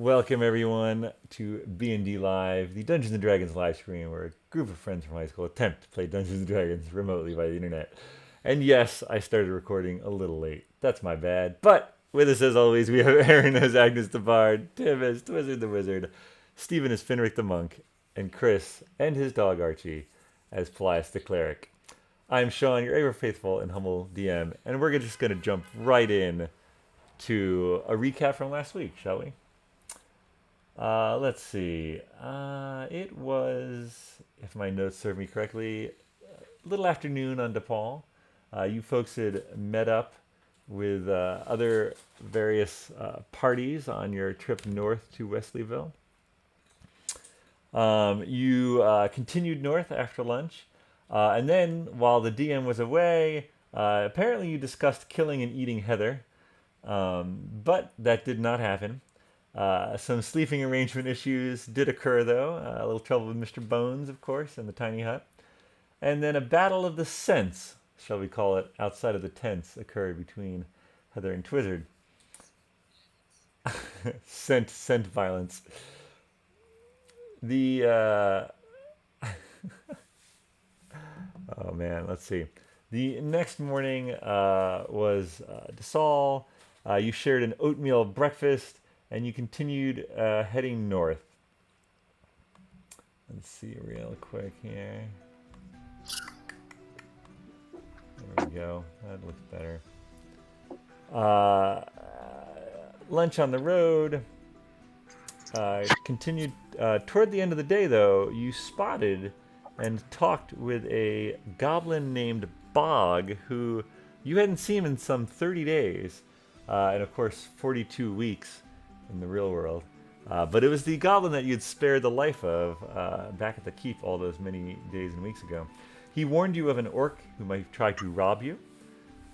Welcome everyone to BND Live, the Dungeons & Dragons live stream where a group of friends from high school attempt to play Dungeons & Dragons remotely by the internet. And yes, I started recording a little late. That's my bad. But with us as always, we have Erin as Agnes the Bard, Tim as Twizzard the Wizard, Stephen as Finric the Monk, and Chris and his dog Archie as Paelias the Cleric. I'm Shawn, your ever faithful and humble DM, and we're just going to jump right in to a recap from last week, shall we? Let's see. It was, if my notes serve me correctly, a little afternoon on DePaul. You folks had met up with other various parties on your trip north to Wesleyville. You continued north after lunch. And then, while the DM was away, apparently you discussed killing and eating Heather. But that did not happen. Some sleeping arrangement issues did occur, though. A little trouble with Mr. Bones, of course, and the tiny hut. And then a battle of the scents, shall we call it, outside of the tents occurred between Heather and Twizzard. Scent violence. The, oh man, let's see. The next morning was Desal. You shared an oatmeal breakfast. And you continued heading north. Let's see real quick here. There we go. That looks better. Lunch on the road. Continued toward the end of the day, though. You spotted and talked with a goblin named Bog, who you hadn't seen in some 30 days, and of course 42 weeks. In the real world. But it was the goblin that you had spared the life of back at the keep all those many days and weeks ago. He warned you of an orc who might try to rob you,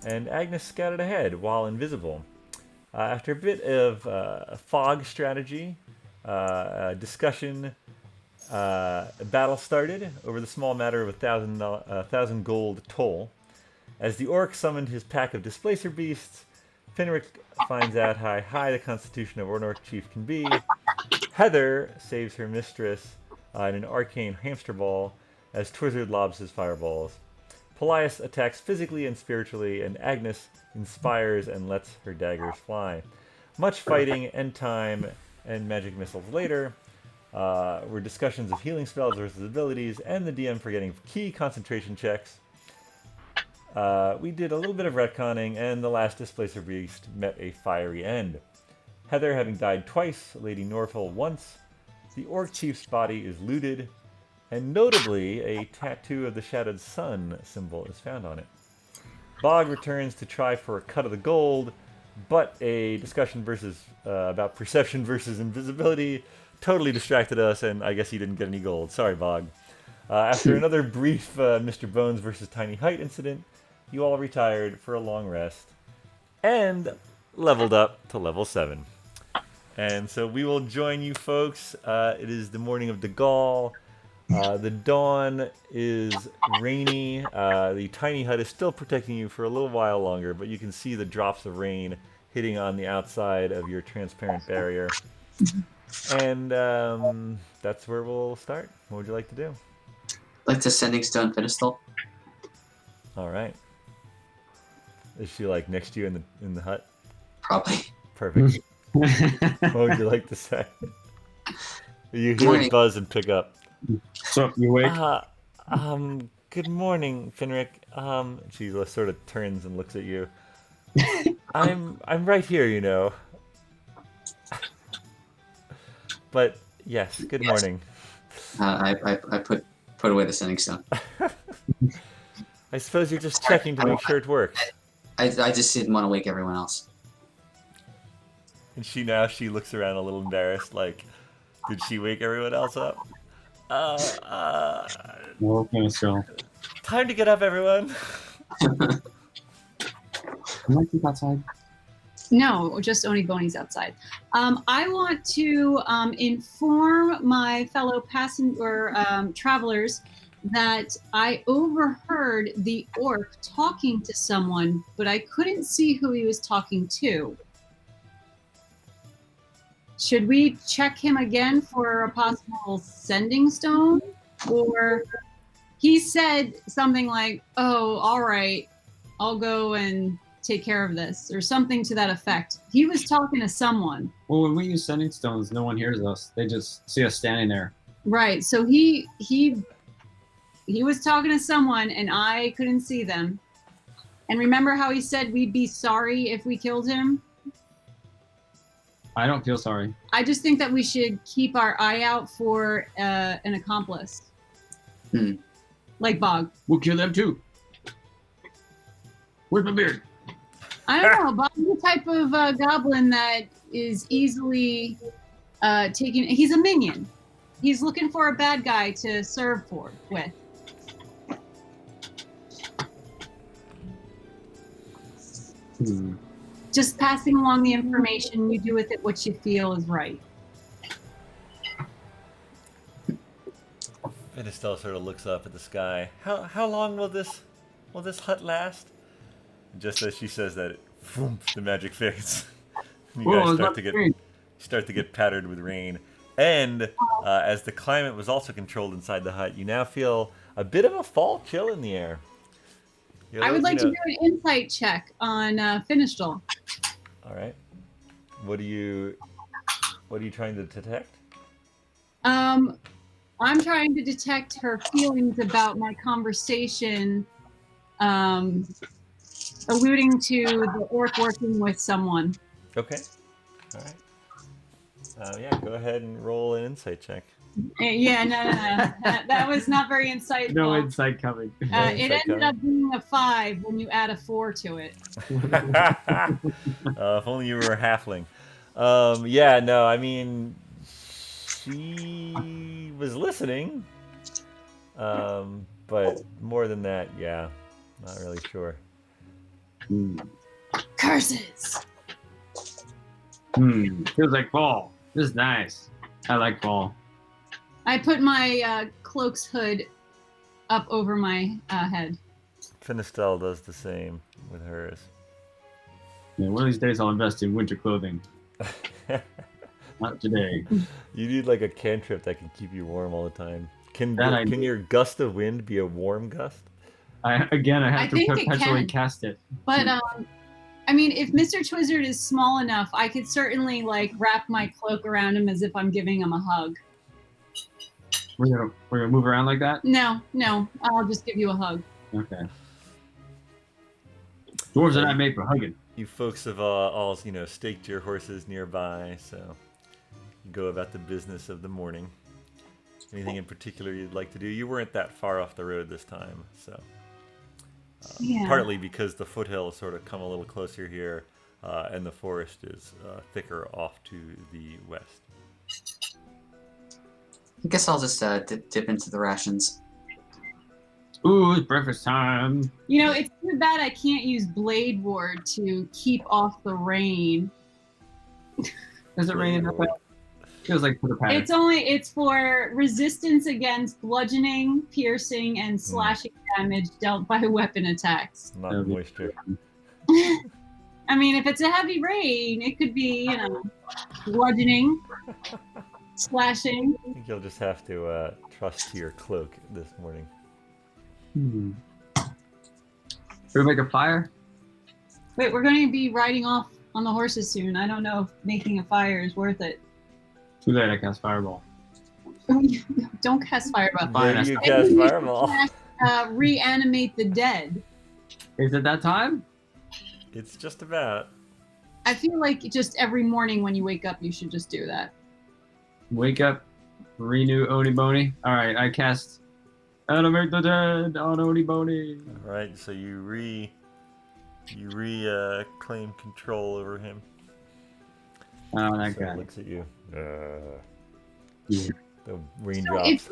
and Agnes scouted ahead while invisible. After a bit of fog strategy, discussion, a battle started over the small matter of 1,000 gold toll. As the orc summoned his pack of displacer beasts, Finric finds out how high the constitution of an orc chief can be. Heather saves her mistress in an arcane hamster ball as Twizzard lobs his fireballs. Paelias attacks physically and spiritually, and Agnes inspires and lets her daggers fly. Much fighting and time and magic missiles later were discussions of healing spells versus abilities, and the DM forgetting key concentration checks. We did a little bit of retconning, and the last Displacer Beast met a fiery end. Heather having died twice, Lady Norful once, the Orc Chief's body is looted, and notably, a tattoo of the Shadowed Sun symbol is found on it. Bog returns to try for a cut of the gold, but a discussion about perception versus invisibility totally distracted us, and I guess he didn't get any gold. Sorry, Bog. After another brief Mr. Bones versus Tiny Height incident, you all retired for a long rest and leveled up to level 7. And so we will join you folks. It is the morning of Degal. The dawn is rainy. The tiny hut is still protecting you for a little while longer, but you can see the drops of rain hitting on the outside of your transparent barrier. And that's where we'll start. What would you like to do? Like the Sending Stone pedestal. All right. Is she like next to you in the hut? Probably. Perfect. What would you like to say? You hear it buzz and pick up. So you wake? Good morning, Finric. She sort of turns and looks at you. I'm right here, you know. But yes, good morning. I put away the Sending Stone. I suppose you're just checking to make sure it works. I just didn't want to wake everyone else. And she looks around a little embarrassed, like, did she wake everyone else up? Okay, so Time to get up, everyone. I might be outside. No, just only Boney's outside. I want to inform my fellow travelers that I overheard the orc talking to someone, but I couldn't see who he was talking to. should we check him again for a possible sending stone? Or he said something like, "Oh, all right, I'll go and take care of this," or something to that effect. He was talking to someone. Well, when we use sending stones, no one hears us. They just see us standing there. Right. So he was talking to someone and I couldn't see them. And remember how he said we'd be sorry if we killed him? I don't feel sorry. I just think that we should keep our eye out for an accomplice. Like Bog. We'll kill them too. Where's my beard? I don't know. Bog's the type of goblin that is easily taken. He's a minion. He's looking for a bad guy to serve with. Just passing along the information. You do with it what you feel is right. Finestelle sort of looks up at the sky. How long will this hut last? Just as she says that, the magic fades. You guys start to get pattered with rain. And as the climate was also controlled inside the hut, you now feel a bit of a fall chill in the air. I would like to do an insight check on Finestelle. All right. What are you trying to detect? I'm trying to detect her feelings about my conversation, alluding to the orc working with someone. Okay. All right. Yeah, go ahead and roll an insight check. Yeah, no. That was not very insightful. No insight coming. It ended up being a 5 when you add a 4 to it. If only you were a halfling. Yeah, no, I mean, she was listening. But more than that, yeah, not really sure. Curses! Feels like fall. This is nice. I like fall. I put my cloak's hood up over my head. Finestelle does the same with hers. Yeah, one of these days I'll invest in winter clothing. Not today. You need like a cantrip that can keep you warm all the time. Can your gust of wind be a warm gust? I have to perpetually cast it. But I mean, if Mr. Twizzard is small enough, I could certainly like wrap my cloak around him as if I'm giving him a hug. We're gonna move around like that? No, I'll just give you a hug. Okay. Dwarves are not made for hugging. You folks have all staked your horses nearby, so you go about the business of the morning. Anything in particular you'd like to do? You weren't that far off the road this time, so partly because the foothills sort of come a little closer here, and the forest is thicker off to the west. I guess I'll just dip into the rations. Ooh, it's breakfast time. It's too bad I can't use Blade Ward to keep off the rain. Is it raining up there? Feels like for the pattern. It's for resistance against bludgeoning, piercing, and slashing damage dealt by weapon attacks. Not moisture. I mean, if it's a heavy rain, it could be, bludgeoning, slashing. I think you'll just have to trust to your cloak this morning. Should we make a fire? Wait, we're going to be riding off on the horses soon. I don't know if making a fire is worth it. Too late, I cast fireball. Don't cast fireball. Where do you cast fireball? Reanimate the dead. Is it that time? It's just about. I feel like just every morning when you wake up, you should just do that. Wake up, renew Oni Boni. Alright, I cast Animate the Dead on Oni Boni. Alright, so you claim control over him. Oh, that So guy. he looks at you. Yeah. The raindrops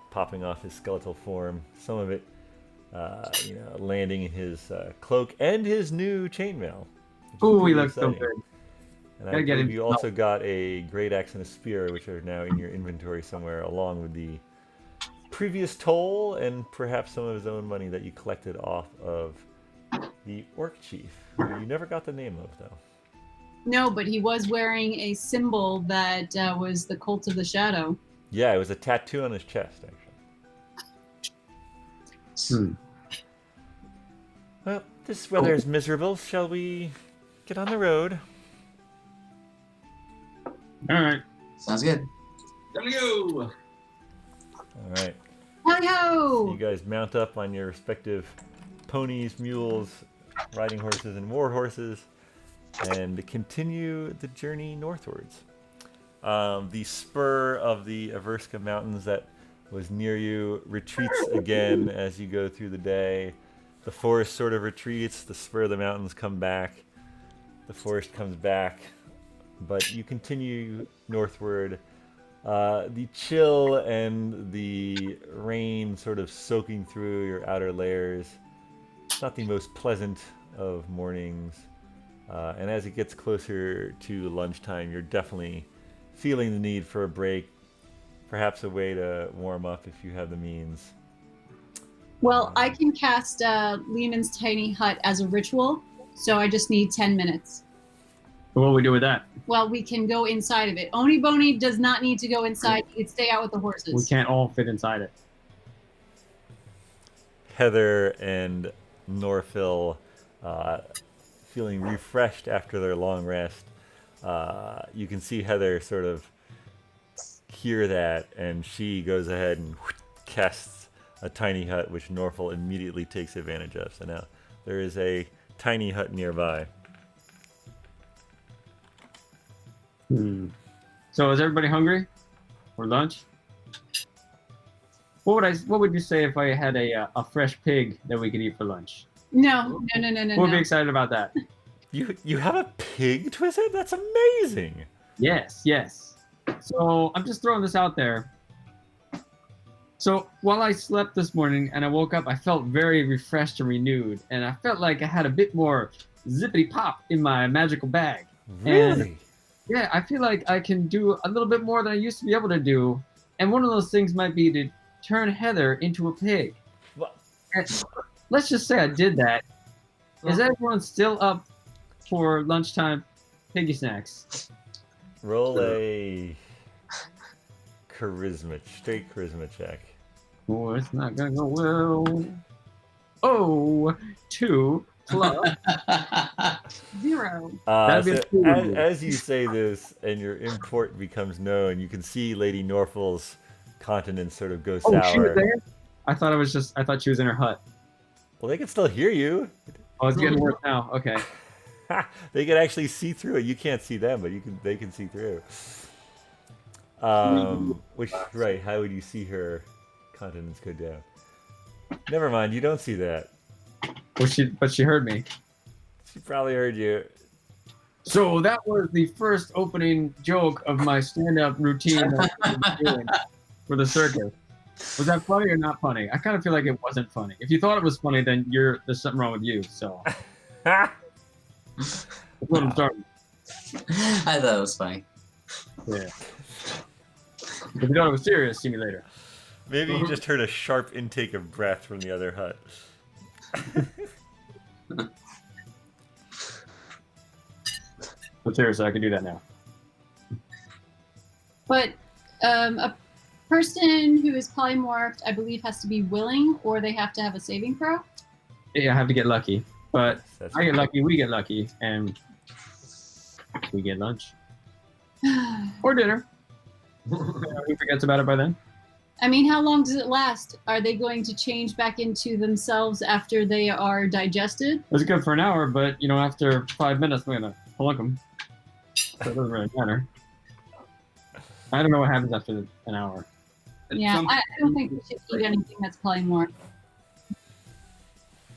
popping off his skeletal form. Some of it, landing in his cloak and his new chainmail. Ooh, he looks so good. And I believe you also got a great axe and a spear, which are now in your inventory somewhere, along with the previous toll and perhaps some of his own money that you collected off of the orc chief, who you never got the name of, though. No, but he was wearing a symbol that was the Cult of the Shadow. Yeah, it was a tattoo on his chest, actually. Hmm. Well, this weather is miserable. Shall we get on the road? All right. Sounds good. There we go. All right. So Hi-ho! you guys mount up on your respective ponies, mules, riding horses, and war horses, and continue the journey northwards. The spur of the Averska Mountains that was near you retreats again as you go through the day. The forest sort of retreats, the spur of the mountains come back, the forest comes back, but you continue northward. The chill and the rain sort of soaking through your outer layers. It's not the most pleasant of mornings. And as it gets closer to lunchtime, you're definitely feeling the need for a break. Perhaps a way to warm up if you have the means. Well, I can cast Lehman's Tiny Hut as a ritual, so I just need 10 minutes. What do we do with that? Well, we can go inside of it. Oni Boni does not need to go inside. He can stay out with the horses. We can't all fit inside it. Heather and Norfil, feeling refreshed after their long rest. You can see Heather sort of hear that, and she goes ahead and casts a tiny hut, which Norfil immediately takes advantage of. So now there is a tiny hut nearby. So is everybody hungry for lunch? What would you say if I had a fresh pig that we could eat for lunch? No. We'll be excited about that. You have a pig, Twisted? That's amazing. Yes. So I'm just throwing this out there. So while I slept this morning and I woke up, I felt very refreshed and renewed, and I felt like I had a bit more zippity pop in my magical bag. Really? And yeah, I feel like I can do a little bit more than I used to be able to do, and one of those things might be to turn Heather into a pig. What? And let's just say I did that. Is everyone still up for lunchtime piggy snacks? Roll a straight charisma check. Oh, it's not gonna go well. Oh, 2 plus. 0. That'd be So a cool one. as you say this and your import becomes known, you can see Lady Norfil's countenance sort of go Oh, she was sour. there? I thought she was in her hut. Well, they can still hear you. Oh, it's getting worse now. Okay. They can actually see through it. You can't see them, but they can see through. Right? How would you see her countenance go down? Never mind. You don't see that. Well, she heard me. She probably heard you. So that was the first opening joke of my stand-up routine that I'm doing for the circus. Was that funny or not funny? I kind of feel like it wasn't funny. If you thought it was funny, then there's something wrong with you. So that's what I'm starting. I thought it was funny. Yeah. If you thought it was serious, see me later. Maybe you just heard a sharp intake of breath from the other hut. But seriously, I can do that now. But a person who is polymorphed, I believe, has to be willing, or they have to have a saving throw. Yeah, I have to get lucky. But That's I get lucky, we get lucky, and we get lunch. Or dinner. Who forgets about it by then? I mean, how long does it last? Are they going to change back into themselves after they are digested? It was good for an hour, but, after 5 minutes, I'm going to plunk them. So it doesn't really matter. I don't know what happens after an hour. Yeah, I don't think we should eat anything that's polymorphed.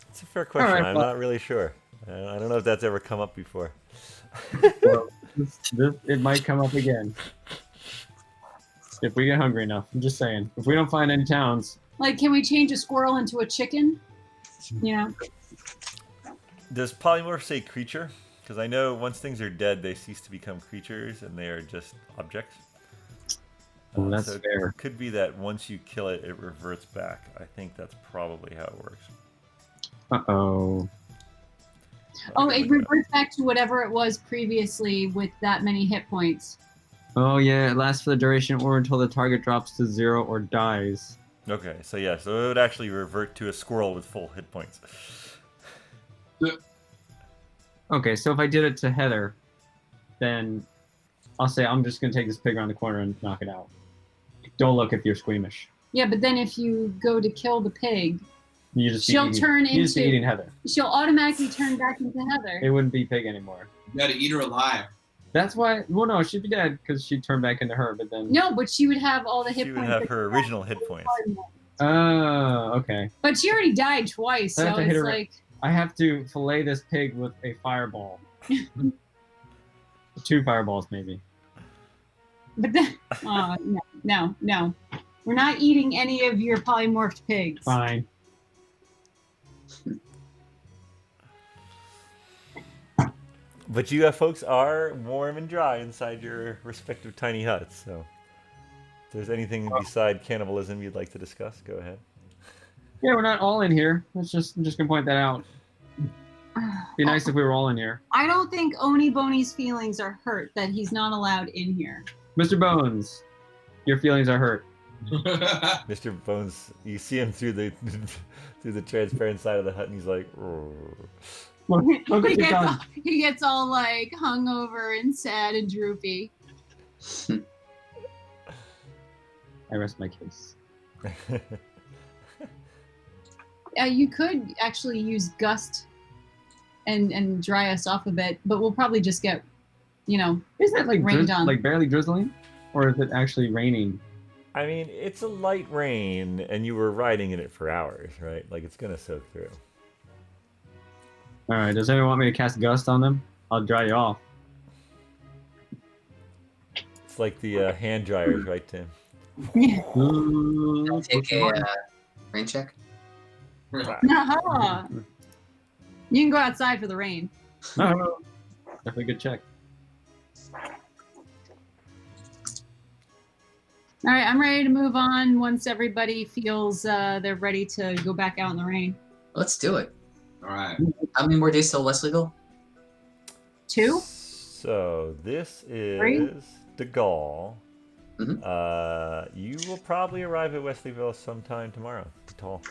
It's a fair question. right, I'm well- not really sure. I don't know if that's ever come up before. Well, it might come up again. If we get hungry enough. I'm just saying. If we don't find any towns. Like, can we change a squirrel into a chicken? Yeah. Does polymorph say creature? Because I know once things are dead, they cease to become creatures and they are just objects. Well, that's so fair. It could be that once you kill it, it reverts back. I think that's probably how it works. Uh-oh. Oh, Okay, it reverts back to whatever it was previously with that many hit points. Oh yeah, it lasts for the duration or until the target drops to 0 or dies. Okay, so yeah, so it would actually revert to a squirrel with full hit points. Okay, so if I did it to Heather, then I'll say I'm just gonna take this pig around the corner and knock it out. Don't look if you're squeamish. Yeah, but then if you go to kill the pig, You just she'll turn you just be into. eating Heather. She'll automatically turn back into Heather. It wouldn't be pig anymore. You gotta eat her alive. That's why. Well, no, she'd be dead because she'd turn back into her. But then. No, but she would have all the hit She points. would have that her she original had. hit points. Oh, okay. But she already died twice, I have so to hit it's her- like. I have to fillet this pig with a fireball. 2 fireballs, maybe. But then, no. We're not eating any of your polymorphed pigs. Fine. But you folks are warm and dry inside your respective tiny huts, so if there's anything beside cannibalism you'd like to discuss, go ahead. Yeah, we're not all in here. I'm just gonna point that out. Be nice if we were all in here. I don't think Oni Boney's feelings are hurt that he's not allowed in here. Mr. Bones, your feelings are hurt. Mr. Bones, you see him through the through the transparent side of the hut, and he's like, "Roar." Look what He you've gets, done. all, he gets all like hungover and sad and droopy. I rest my case. You could actually use gust and dry us off a bit, but we'll probably just get, Is that like Rained on. like barely drizzling, or is it actually raining? I mean, it's a light rain, and you were riding in it for hours, right? Like, it's gonna soak through. All right. Does anyone want me to cast gust on them? I'll dry you off. It's like the hand dryers, right, Tim? I'll take a rain check. Aha. You can go outside for the rain. No, definitely a good check. All right, I'm ready to move on once everybody feels they're ready to go back out in the rain. Let's do it. All right. How many more days till Wesleyville? 2? So this is 3? the Gaul. Mhm. You will probably arrive at Wesleyville sometime tomorrow. Tall.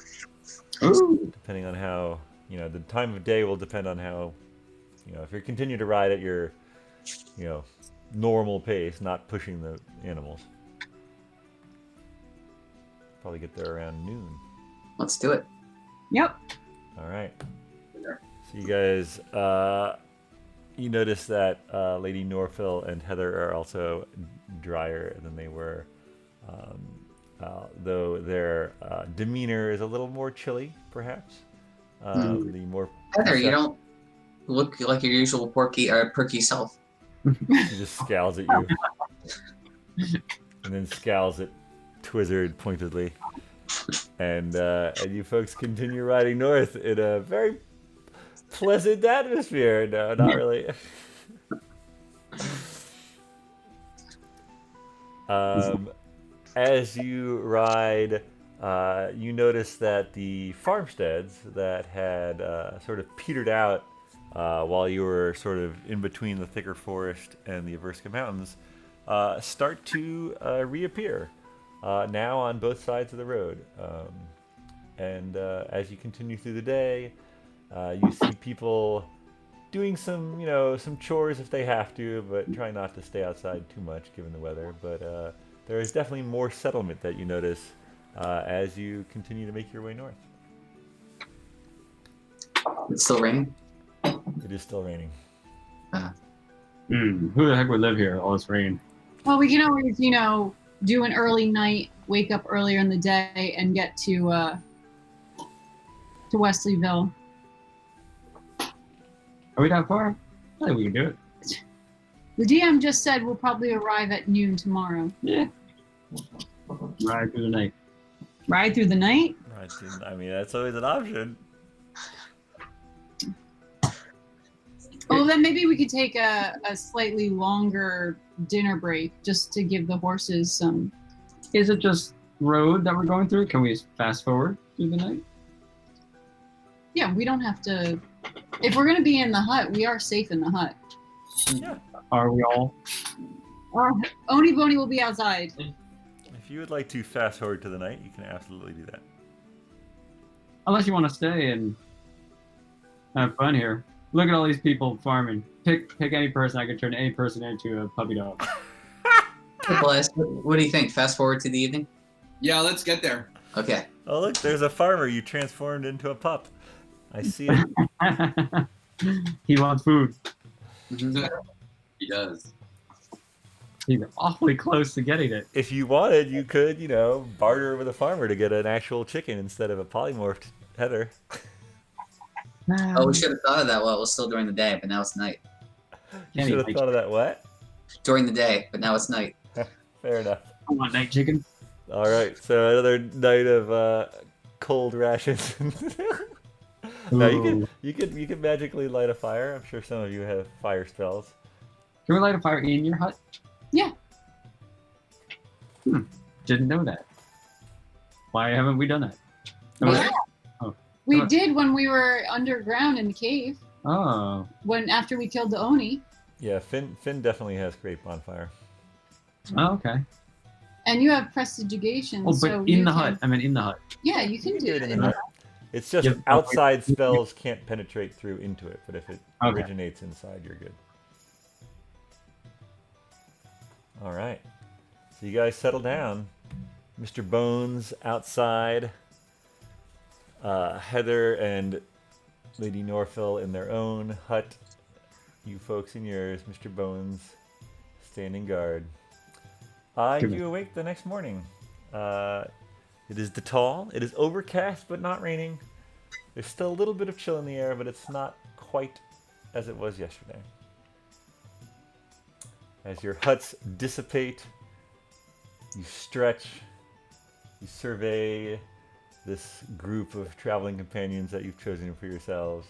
Ooh. Depending on how, the time of day will depend on how, if you continue to ride at your, normal pace, not pushing the animals. Probably get there around noon. Let's do it. Yep. All right. So you guys, you notice that Lady Norfil and Heather are also drier than they were, though their demeanor is a little more chilly, perhaps. The more Heather, you don't look like your usual perky self. she just scowls at you, and then scowls at Twizzard pointedly, and you folks continue riding north in a very pleasant atmosphere. No, not really. As you ride, you notice that the farmsteads that had sort of petered out while you were sort of in between the thicker forest and the Averska Mountains start to reappear, now on both sides of the road. And as you continue through the day, you see people doing some, some chores if they have to, but try not to stay outside too much given the weather. But there is definitely more settlement that you notice as you continue to make your way north. It's still raining. It is still raining. Who the heck would live here? All this rain. Well, we can always, do an early night, wake up earlier in the day, and get to Wesleyville. Are we that far? I think we can do it. The DM just said we'll probably arrive at noon tomorrow. Yeah. Ride through the night. Ride through the night? Right. I mean, that's always an option. Oh, then maybe we could take a slightly longer dinner break just to give the horses some. Is it just road that we're going through? Can we fast forward through the night? Yeah, we don't have to If we're gonna be in the hut, we are safe in the hut. Yeah. Are we all? Oni Boni will be outside. If you would like to fast forward to the night, you can absolutely do that. Unless you want to stay and have fun here. Look at all these people farming. Pick any person. I can turn any person into a puppy dog. Paelias, what do you think? Fast forward to the evening? Yeah, let's get there. Okay. Oh, look, there's a farmer you transformed into a pup. I see it. He wants food. He does. He's awfully close to getting it. If you wanted, you could, barter with a farmer to get an actual chicken instead of a polymorphed Heather. Oh, we should have thought of that while it was still during the day, but now it's night. You should have thought of that. What? During the day, but now it's night. Fair enough. I want night chicken. All right, so another night of cold rations. Now you could magically light a fire. I'm sure some of you have fire spells. Can we light a fire in your hut? Yeah. Didn't know that. Why haven't we done that? No, Yeah. Oh. We did when we were underground in the cave. Oh. After we killed the Oni. Yeah, Finn definitely has great bonfire. Oh, okay. And you have prestidigitation. Oh, but so in you the can- hut. I mean, in the hut. Yeah, you can do it it in the hut. It's just Yep. outside spells can't penetrate through into it, but if it Okay. originates inside, you're good. All right. So you guys settle down. Mr. Bones outside. Heather and Lady Norfil in their own hut. You folks in yours. Mr. Bones standing guard. You awake the next morning. It is tall. It is overcast, but not raining. There's still a little bit of chill in the air, but it's not quite as it was yesterday. As your huts dissipate, you stretch, you survey this group of traveling companions that you've chosen for yourselves.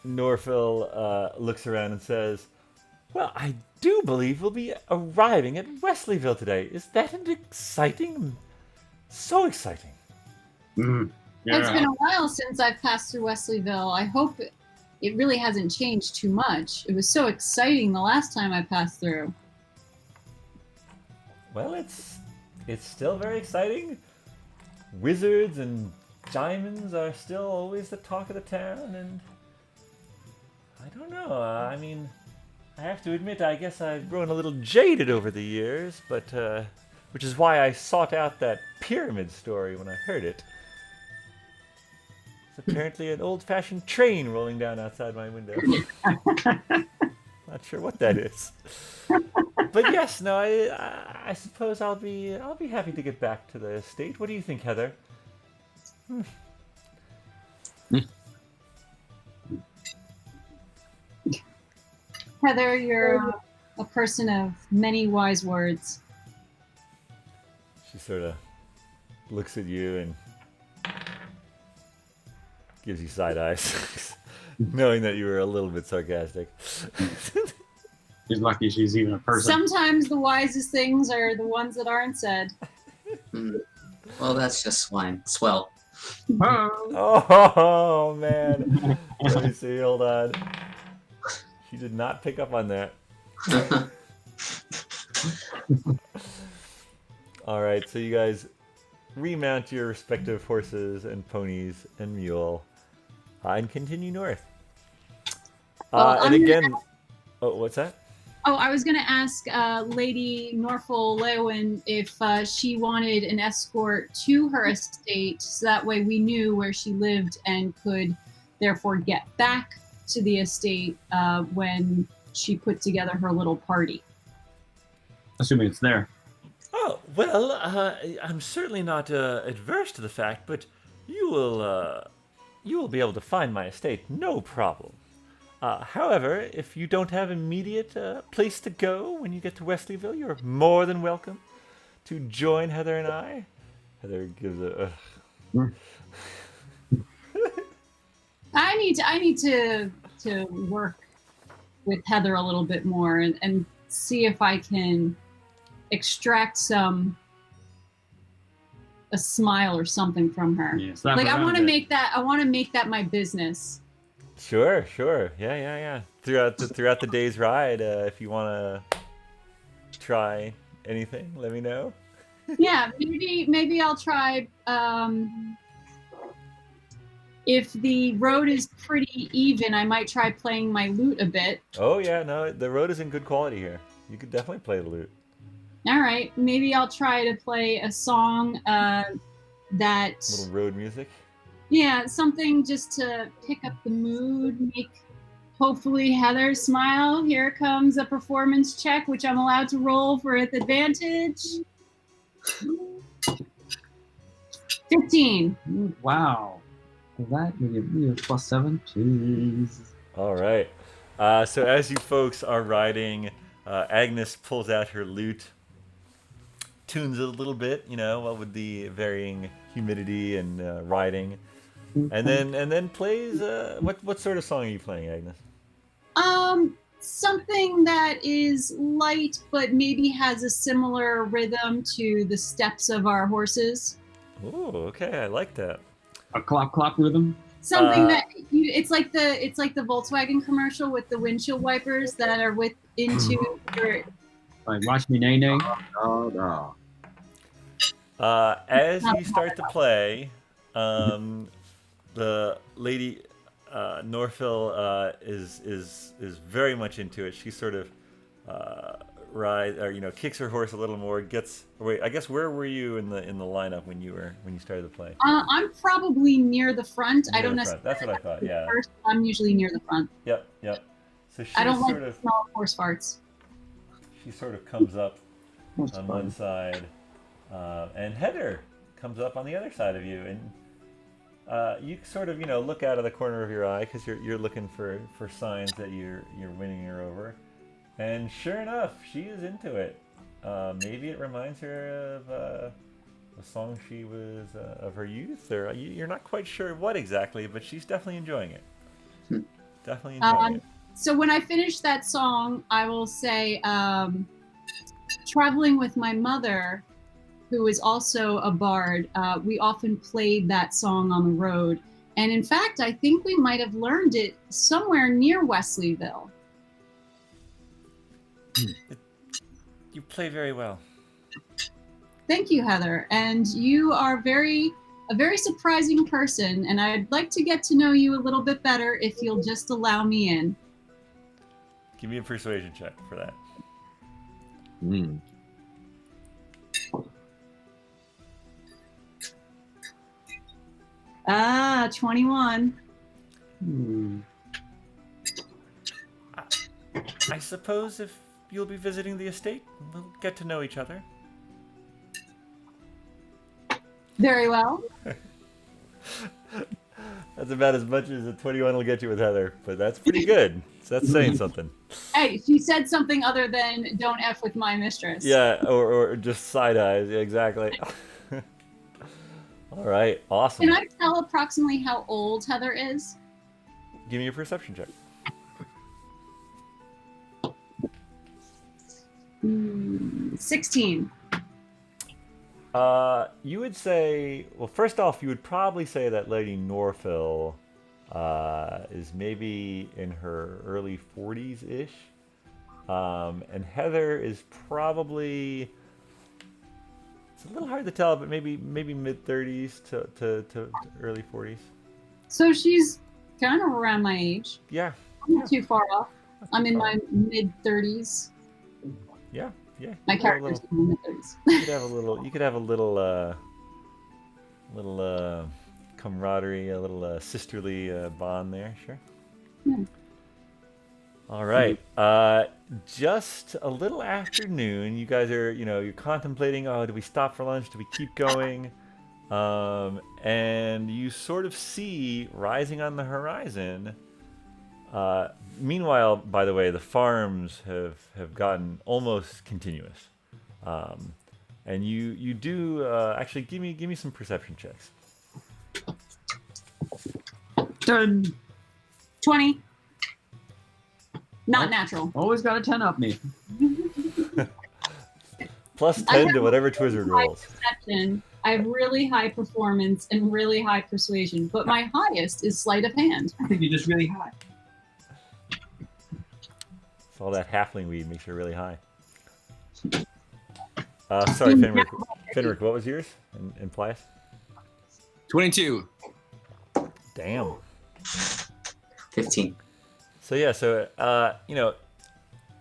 Norfil looks around and says, "Well, I do believe we'll be arriving at Wesleyville today. Is that exciting? So exciting." It's been a while since I've passed through Wesleyville. I hope it really hasn't changed too much. It was so exciting the last time I passed through. Well, it's still very exciting. Wizards and diamonds are still always the talk of the town, and I don't know. I mean, I have to admit, I guess I've grown a little jaded over the years, but which is why I sought out that pyramid story when I heard it. It's apparently an old-fashioned train rolling down outside my window. Not sure what that is. But yes, no, I suppose I'll be happy to get back to the estate. What do you think, Heather? Heather, you're a person of many wise words. She sort of looks at you and gives you side eyes, knowing that you were a little bit sarcastic. She's lucky she's even a person. Sometimes the wisest things are the ones that aren't said. Well, that's just swell. Oh man! Let me see. Hold on. She did not pick up on that. All right, so you guys remount your respective horses and ponies and mule, and continue north. Well, and again, oh, what's that? Oh, I was going to ask Lady Norfil Lewin if she wanted an escort to her estate, so that way we knew where she lived and could therefore get back to the estate when she put together her little party. Assuming it's there. Oh, well, I'm certainly not adverse to the fact, but you will be able to find my estate, no problem. However, if you don't have immediate place to go when you get to Wesleyville, you're more than welcome to join Heather and I. Heather gives a... I need to work with Heather a little bit more and see if I can extract some a smile or something from her. Yeah, slap Like her I around want to it. make that. I want to make that my business. Sure. Yeah. Throughout the day's ride, if you want to try anything, let me know. Yeah, maybe I'll try. If the road is pretty even, I might try playing my lute a bit. Oh yeah, no, the road is in good quality here. You could definitely play the lute. All right, maybe I'll try to play a song that, Little road music. yeah, something just to pick up the mood, make hopefully Heather smile. Here comes a performance check, which I'm allowed to roll for with advantage. 15. Wow. Does that give me a +7? Jeez. All right. So as you folks are riding, Agnes pulls out her lute, tunes it a little bit, what with the varying humidity and riding, and then plays. What sort of song are you playing, Agnes? Something that is light, but maybe has a similar rhythm to the steps of our horses. Oh, okay, I like that. A clop rhythm. Something that it's like the Volkswagen commercial with the windshield wipers that are into your. Like watch me nay nay. Oh no. As you start to play, the lady Norfil is very much into it. She sort of kicks her horse a little more. I guess where were you in the lineup when you started to play? I'm probably near the front. Near I don't the front. necessarily. That's what I thought. Yeah. First, I'm usually near the front. Yep. So she I don't sort like of small horse farts. she sort of comes up on one side, and Heather comes up on the other side of you, and you sort of look out of the corner of your eye because you're looking for signs that you're winning her over, and sure enough, she is into it. Maybe it reminds her of a song she was of her youth, or you're not quite sure what exactly, but she's definitely enjoying it. Definitely enjoying it. So when I finish that song, I will say, traveling with my mother, who is also a bard, we often played that song on the road. And in fact, I think we might have learned it somewhere near Wesleyville. You play very well. Thank you, Heather. And you are a very surprising person. And I'd like to get to know you a little bit better if you'll just allow me in. Give me a persuasion check for that. 21. I suppose if you'll be visiting the estate, we'll get to know each other. Very well. That's about as much as a 21 will get you with Heather, but that's pretty good. So that's saying something. Hey, she said something other than "Don't f with my mistress." Yeah, or just side eyes. Yeah, exactly. All right, awesome. Can I tell approximately how old Heather is? Give me a perception check. 16. You would say, well, first off, you would probably say that Lady Norfil is maybe in her early 40s-ish. And Heather is probably, it's a little hard to tell, but maybe mid-30s to early 40s. So she's kind of around my age. Yeah. I'm not too far off. I'm in my mid-30s. Yeah. My character's in my mid-30s. You could have a little camaraderie, a little sisterly bond there, sure. Yeah. All right. Just a little after noon. You guys are, you're contemplating, do we stop for lunch? Do we keep going? And you sort of see rising on the horizon. Meanwhile, by the way, the farms have gotten almost continuous. And you do actually give me some perception checks. 10. 20. Not natural. Always got a 10 up me. Plus 10 to whatever Twizzard rolls. Perception. I have really high performance and really high persuasion, but my highest is sleight of hand. I think you're just really high. So all that halfling weed makes her really high. Sorry, Finric. Finric, what was yours in Paelias? 22. Damn. 15. So yeah,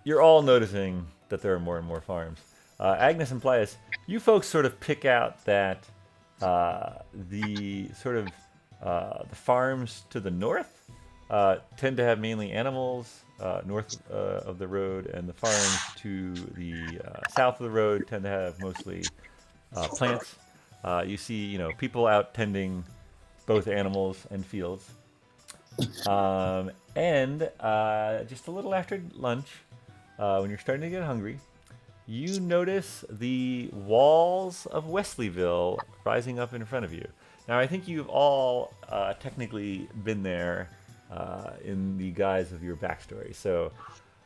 you're all noticing that there are more and more farms. Agnes and Paelias, you folks sort of pick out that the farms to the north tend to have mainly animals north of the road, and the farms to the south of the road tend to have mostly plants. You see, people out tending both animals and fields. And just a little after lunch, when you're starting to get hungry, you notice the walls of Wesleyville rising up in front of you. Now, I think you've all technically been there in the guise of your backstory. So,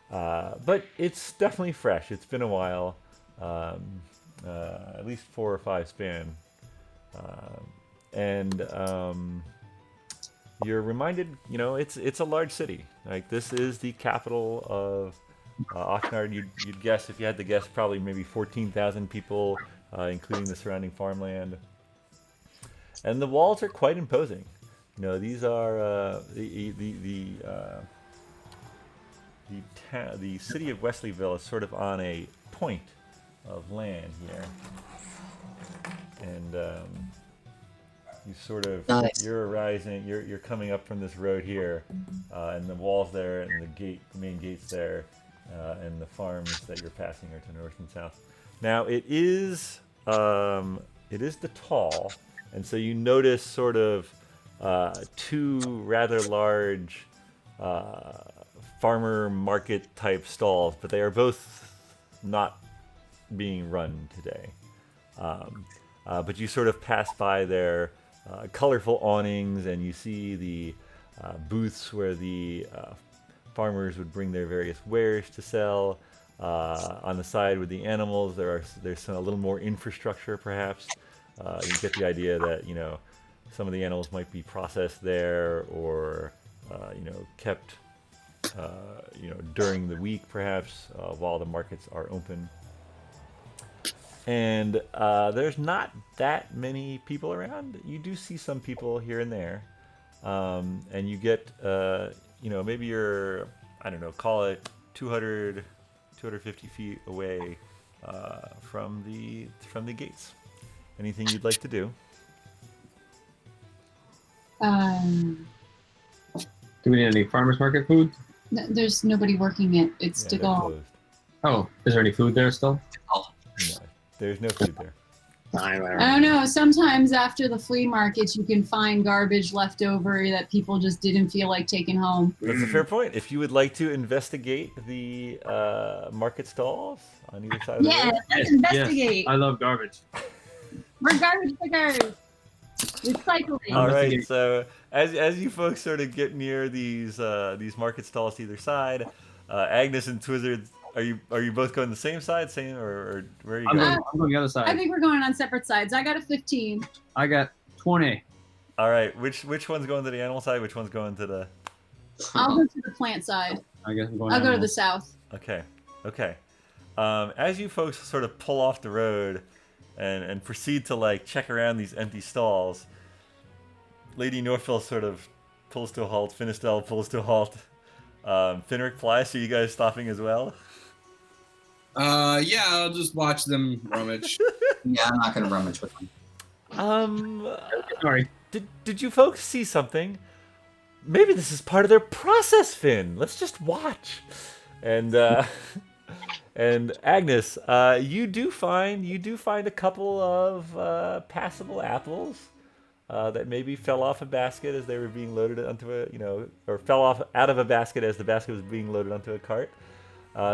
but it's definitely fresh. It's been a while, at least 4 or 5 span. You're reminded, it's a large city. Like, this is the capital of Oxnard. You'd guess, if you had to guess, probably maybe 14,000 people, including the surrounding farmland. And the walls are quite imposing. These are the city of Wesleyville is sort of on a point of land here, and you sort of Nice. you're coming up from this road here, and the walls there, and the main gates there, and the farms that you're passing are to north and south. Now it is the tall, and so you notice sort of 2 rather large farmer market type stalls, but they are both not being run today. But you sort of pass by their colorful awnings, and you see the booths where the farmers would bring their various wares to sell. On the side with the animals, there's a little more infrastructure, perhaps. You get the idea that some of the animals might be processed there, or kept during the week, perhaps, while the markets are open. And there's not that many people around. You do see some people here and there, and you get maybe you're, I don't know, call it 250 feet away from the gates. Anything you'd like to do? Do we need any farmers market food? There's nobody working it. It's Yeah, to they're go. closed. Oh, is there any food there still? No, there's no food there. I don't know. Sometimes after the flea markets, you can find garbage left over that people just didn't feel like taking home. That's a fair point. If you would like to investigate the market stalls on either side of the Yeah, road. let's Yes, investigate. I love garbage. We're garbage pickers. Recycling. All right, Investigate. so as you folks sort of get near these market stalls to either side, Agnes and Twizzard, are you both going the same side, or where are you I'm going? going the other side. I think we're going on separate sides. I got a 15. I got 20. All right, which one's going to the animal side? Which one's going to the? I'll go to the plant side. I guess I'm going. I'll go to the animals. south. Okay. As you folks sort of pull off the road and proceed to check around these empty stalls, Lady Northville sort of pulls to a halt. Finistel pulls to a halt. Finric, Paelias, are you guys stopping as well? Yeah, I'll just watch them rummage. Yeah, I'm not gonna rummage with them. Sorry. Did you folks see something? Maybe this is part of their process, Finn. Let's just watch. And and Agnes, you do find a couple of passable apples that maybe fell off a basket as they were being loaded onto or fell off out of a basket as the basket was being loaded onto a cart.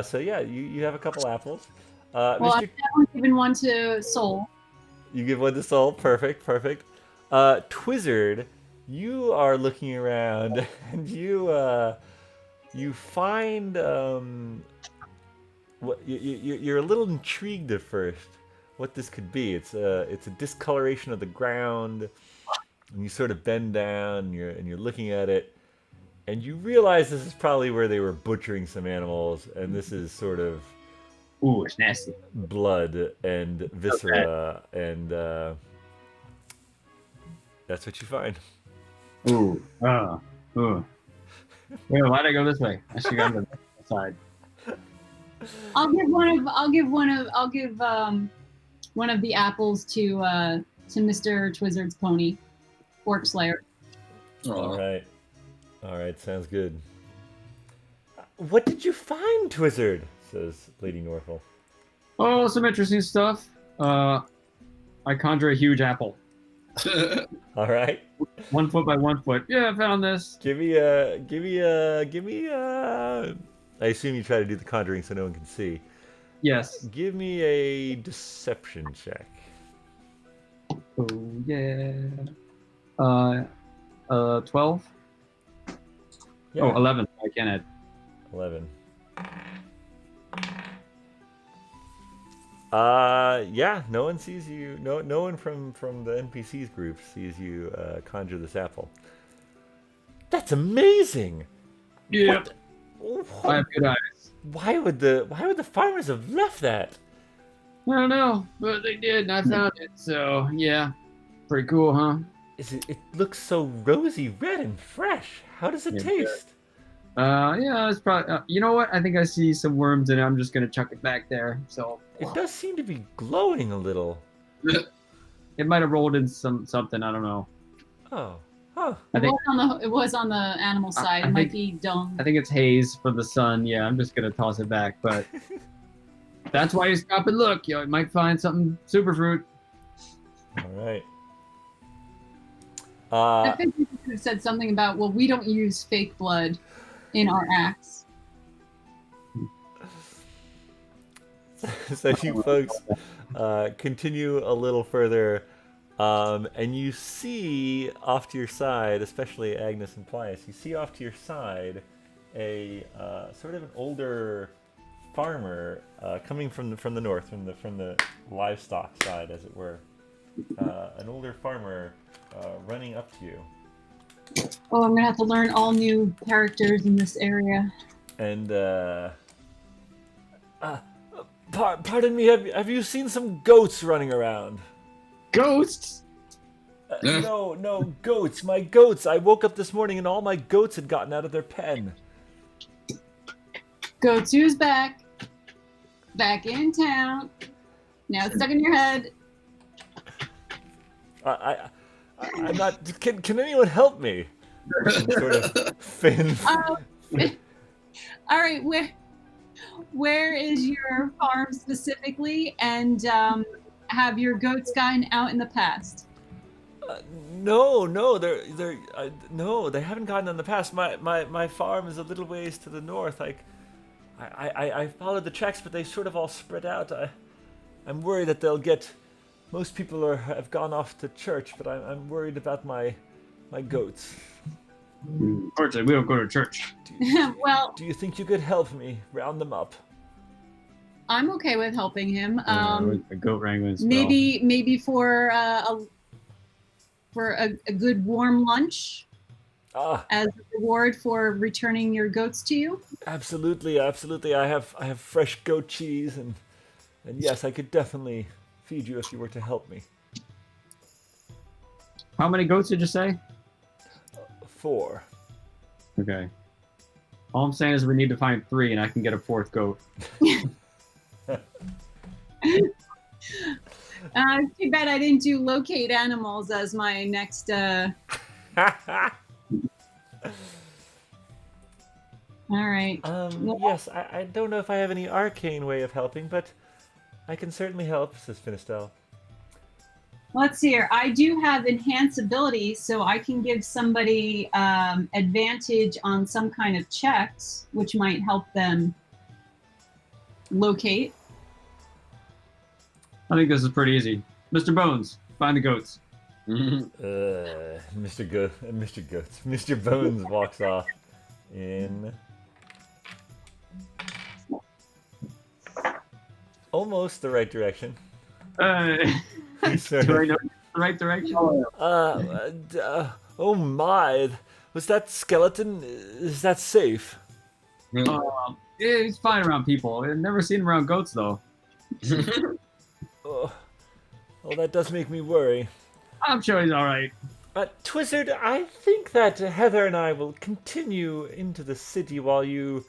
So yeah, you have a couple apples. Well, Mr. I'm definitely giving one to Soul. You give one to Soul. Perfect. Twizzard, you are looking around and you find you're a little intrigued at first what this could be. It's a discoloration of the ground, and you sort of bend down and you're looking at it, and you realize this is probably where they were butchering some animals, and this is sort of Ooh, it's nasty. blood and viscera, and that's what you find. Ooh. Ooh. Wait, why'd I go this way? I should have gone to the side. I'll give one of the apples to Mr. Twizzard's pony, Orc Slayer. All right, sounds good. What did you find, Twizzard? Says Lady Norfolk. Oh, some interesting stuff. I conjure a huge apple. All right. 1 foot by 1 foot. Yeah, I found this. Give me a. I assume you try to do the conjuring so no one can see. Yes. Give me a deception check. Oh yeah. 12. Yeah. Oh, 11. I can add. 11. Yeah, no one sees you. No one from the NPCs group sees you conjure this apple. That's amazing. Yeah. What- I have good eyes. Why would the farmers have left that? I don't know, but they did, and I found it. So yeah, pretty cool, huh? It looks so rosy red and fresh. How does it Yeah, taste? Yeah, it's probably. You know what? I think I see some worms in it. I'm just gonna chuck it back there. So It does seem to be glowing a little. it might have rolled in something. I don't know. Oh. Huh. I think It was on the animal side. I It might think- be dung. I think it's haze for the sun. Yeah, I'm just gonna toss it back. But that's why you stop and look. You might find something super fruit. All right. I think you could have said something about, well, we don't use fake blood in our acts. So you folks continue a little further, and you see off to your side, especially Agnes and Paelias, you see off to your side a sort of an older farmer coming from the north, from the livestock side, as it were. An older farmer running up to you. Oh, I'm gonna have to learn all new characters in this area. And pardon me, have you seen some goats running around? Ghosts. No, goats. My goats. I woke up this morning and all my goats had gotten out of their pen. Go-to's back in town. Now it's stuck in your head. I'm not. Can anyone help me? Sort of Finn. All right, where is your farm specifically, and have your goats gotten out in the past? No, they haven't gotten in the past. My farm is a little ways to the north. I followed the tracks, but they sort of all spread out. I'm worried that they'll get. Most people have gone off to church, but I'm worried about my goats. Unfortunately, we don't go to church. Well, Do you think you could help me round them up? I'm okay with helping him. A goat wrangling spell. Maybe for a good warm lunch as a reward for returning your goats to you. Absolutely. I have fresh goat cheese, and yes, I could definitely feed you if you were to help me. How many goats did you say? 4. Okay. All I'm saying is we need to find 3, and I can get a 4th goat. Too bad I didn't do locate animals as my next. All right. Yes, I don't know if I have any arcane way of helping, but I can certainly help, says Finistel. Let's see here. I do have enhance ability, so I can give somebody advantage on some kind of checks, which might help them locate. I think this is pretty easy. Mr. Bones, find the goats. Mr. Goats. Mr. Bones walks off in almost the right direction. He sort Do I of, know the right direction? oh my, was that skeleton? Is that safe? He's fine around people. I've never seen him around goats though. Oh, well, that does make me worry. I'm sure he's all right. Twizzard, I think that Heather and I will continue into the city while you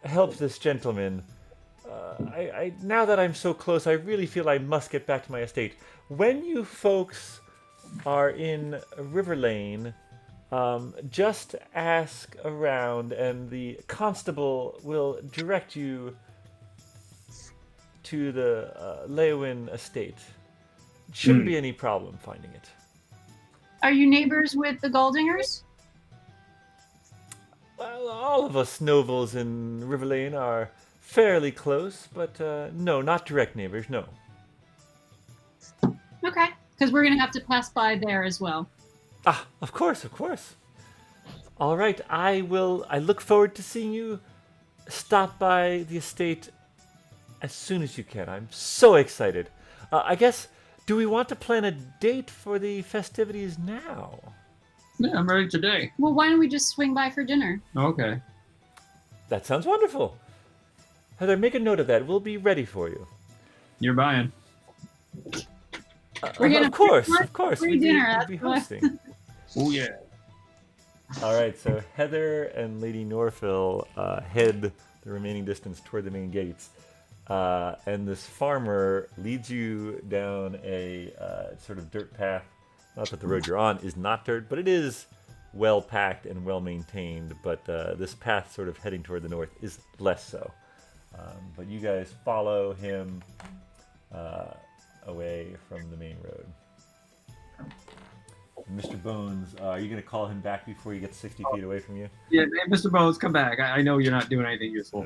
help this gentleman. Now that I'm so close, I really feel I must get back to my estate. When you folks are in River Lane, just ask around, and the constable will direct you to the Leowin estate. Shouldn't be any problem finding it. Are you neighbors with the Goldingers? Well, all of us nobles in River Lane are fairly close, but no, not direct neighbors, no. Okay, because we're gonna have to pass by there as well. Ah, of course, of course. All right, I look forward to seeing you stop by the estate as soon as you can. I'm so excited. I guess, do we want to plan a date for the festivities now? Yeah, I'm ready today. Well, why don't we just swing by for dinner? Okay. That sounds wonderful. Heather, make a note of that. We'll be ready for you. You're buying. We're gonna of course. free We'd dinner, be that's why. hosting. Oh yeah. All right, so Heather and Lady Norfil head the remaining distance toward the main gates. And this farmer leads you down a sort of dirt path. Not that the road you're on is not dirt, but it is well packed and well maintained. But this path sort of heading toward the north is less so. But you guys follow him away from the main road. Mr. Bones, are you going to call him back before he gets 60 feet away from you? Yeah, hey, Mr. Bones, come back. I know you're not doing anything useful.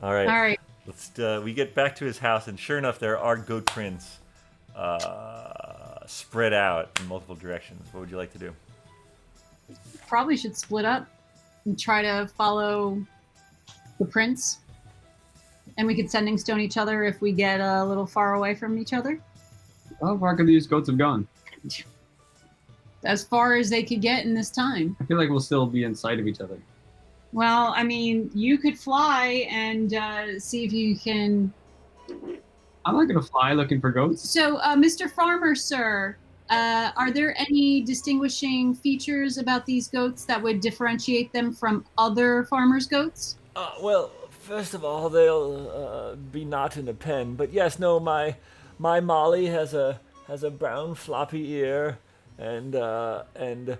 All right. All right. We get back to his house, and sure enough, there are goat prints spread out in multiple directions. What would you like to do? Probably should split up and try to follow the prints. And we could sending stone each other if we get a little far away from each other. How far could these goats have gone? As far as they could get in this time. I feel like we'll still be in sight of each other. Well, I mean, you could fly and see if you can. I'm not gonna fly looking for goats. So, Mr. Farmer, sir, are there any distinguishing features about these goats that would differentiate them from other farmers' goats? Well, first of all, they'll be not in a pen. But yes, no, my Molly has a brown floppy ear, and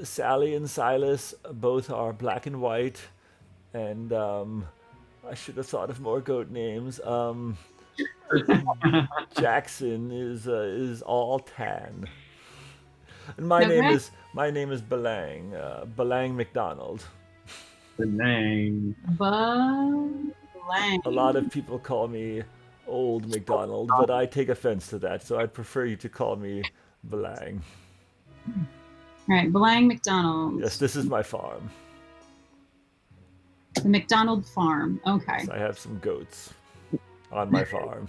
Sally and Silas both are black and white, and I should have thought of more goat names. Jackson is all tan, and my name is Belang, Belang McDonald. Belang. Belang. A lot of people call me Old McDonald, but I take offense to that, so I'd prefer you to call me Belang. All right, Belang McDonald. Yes, this is my farm. The McDonald farm. Okay. So I have some goats on my farm.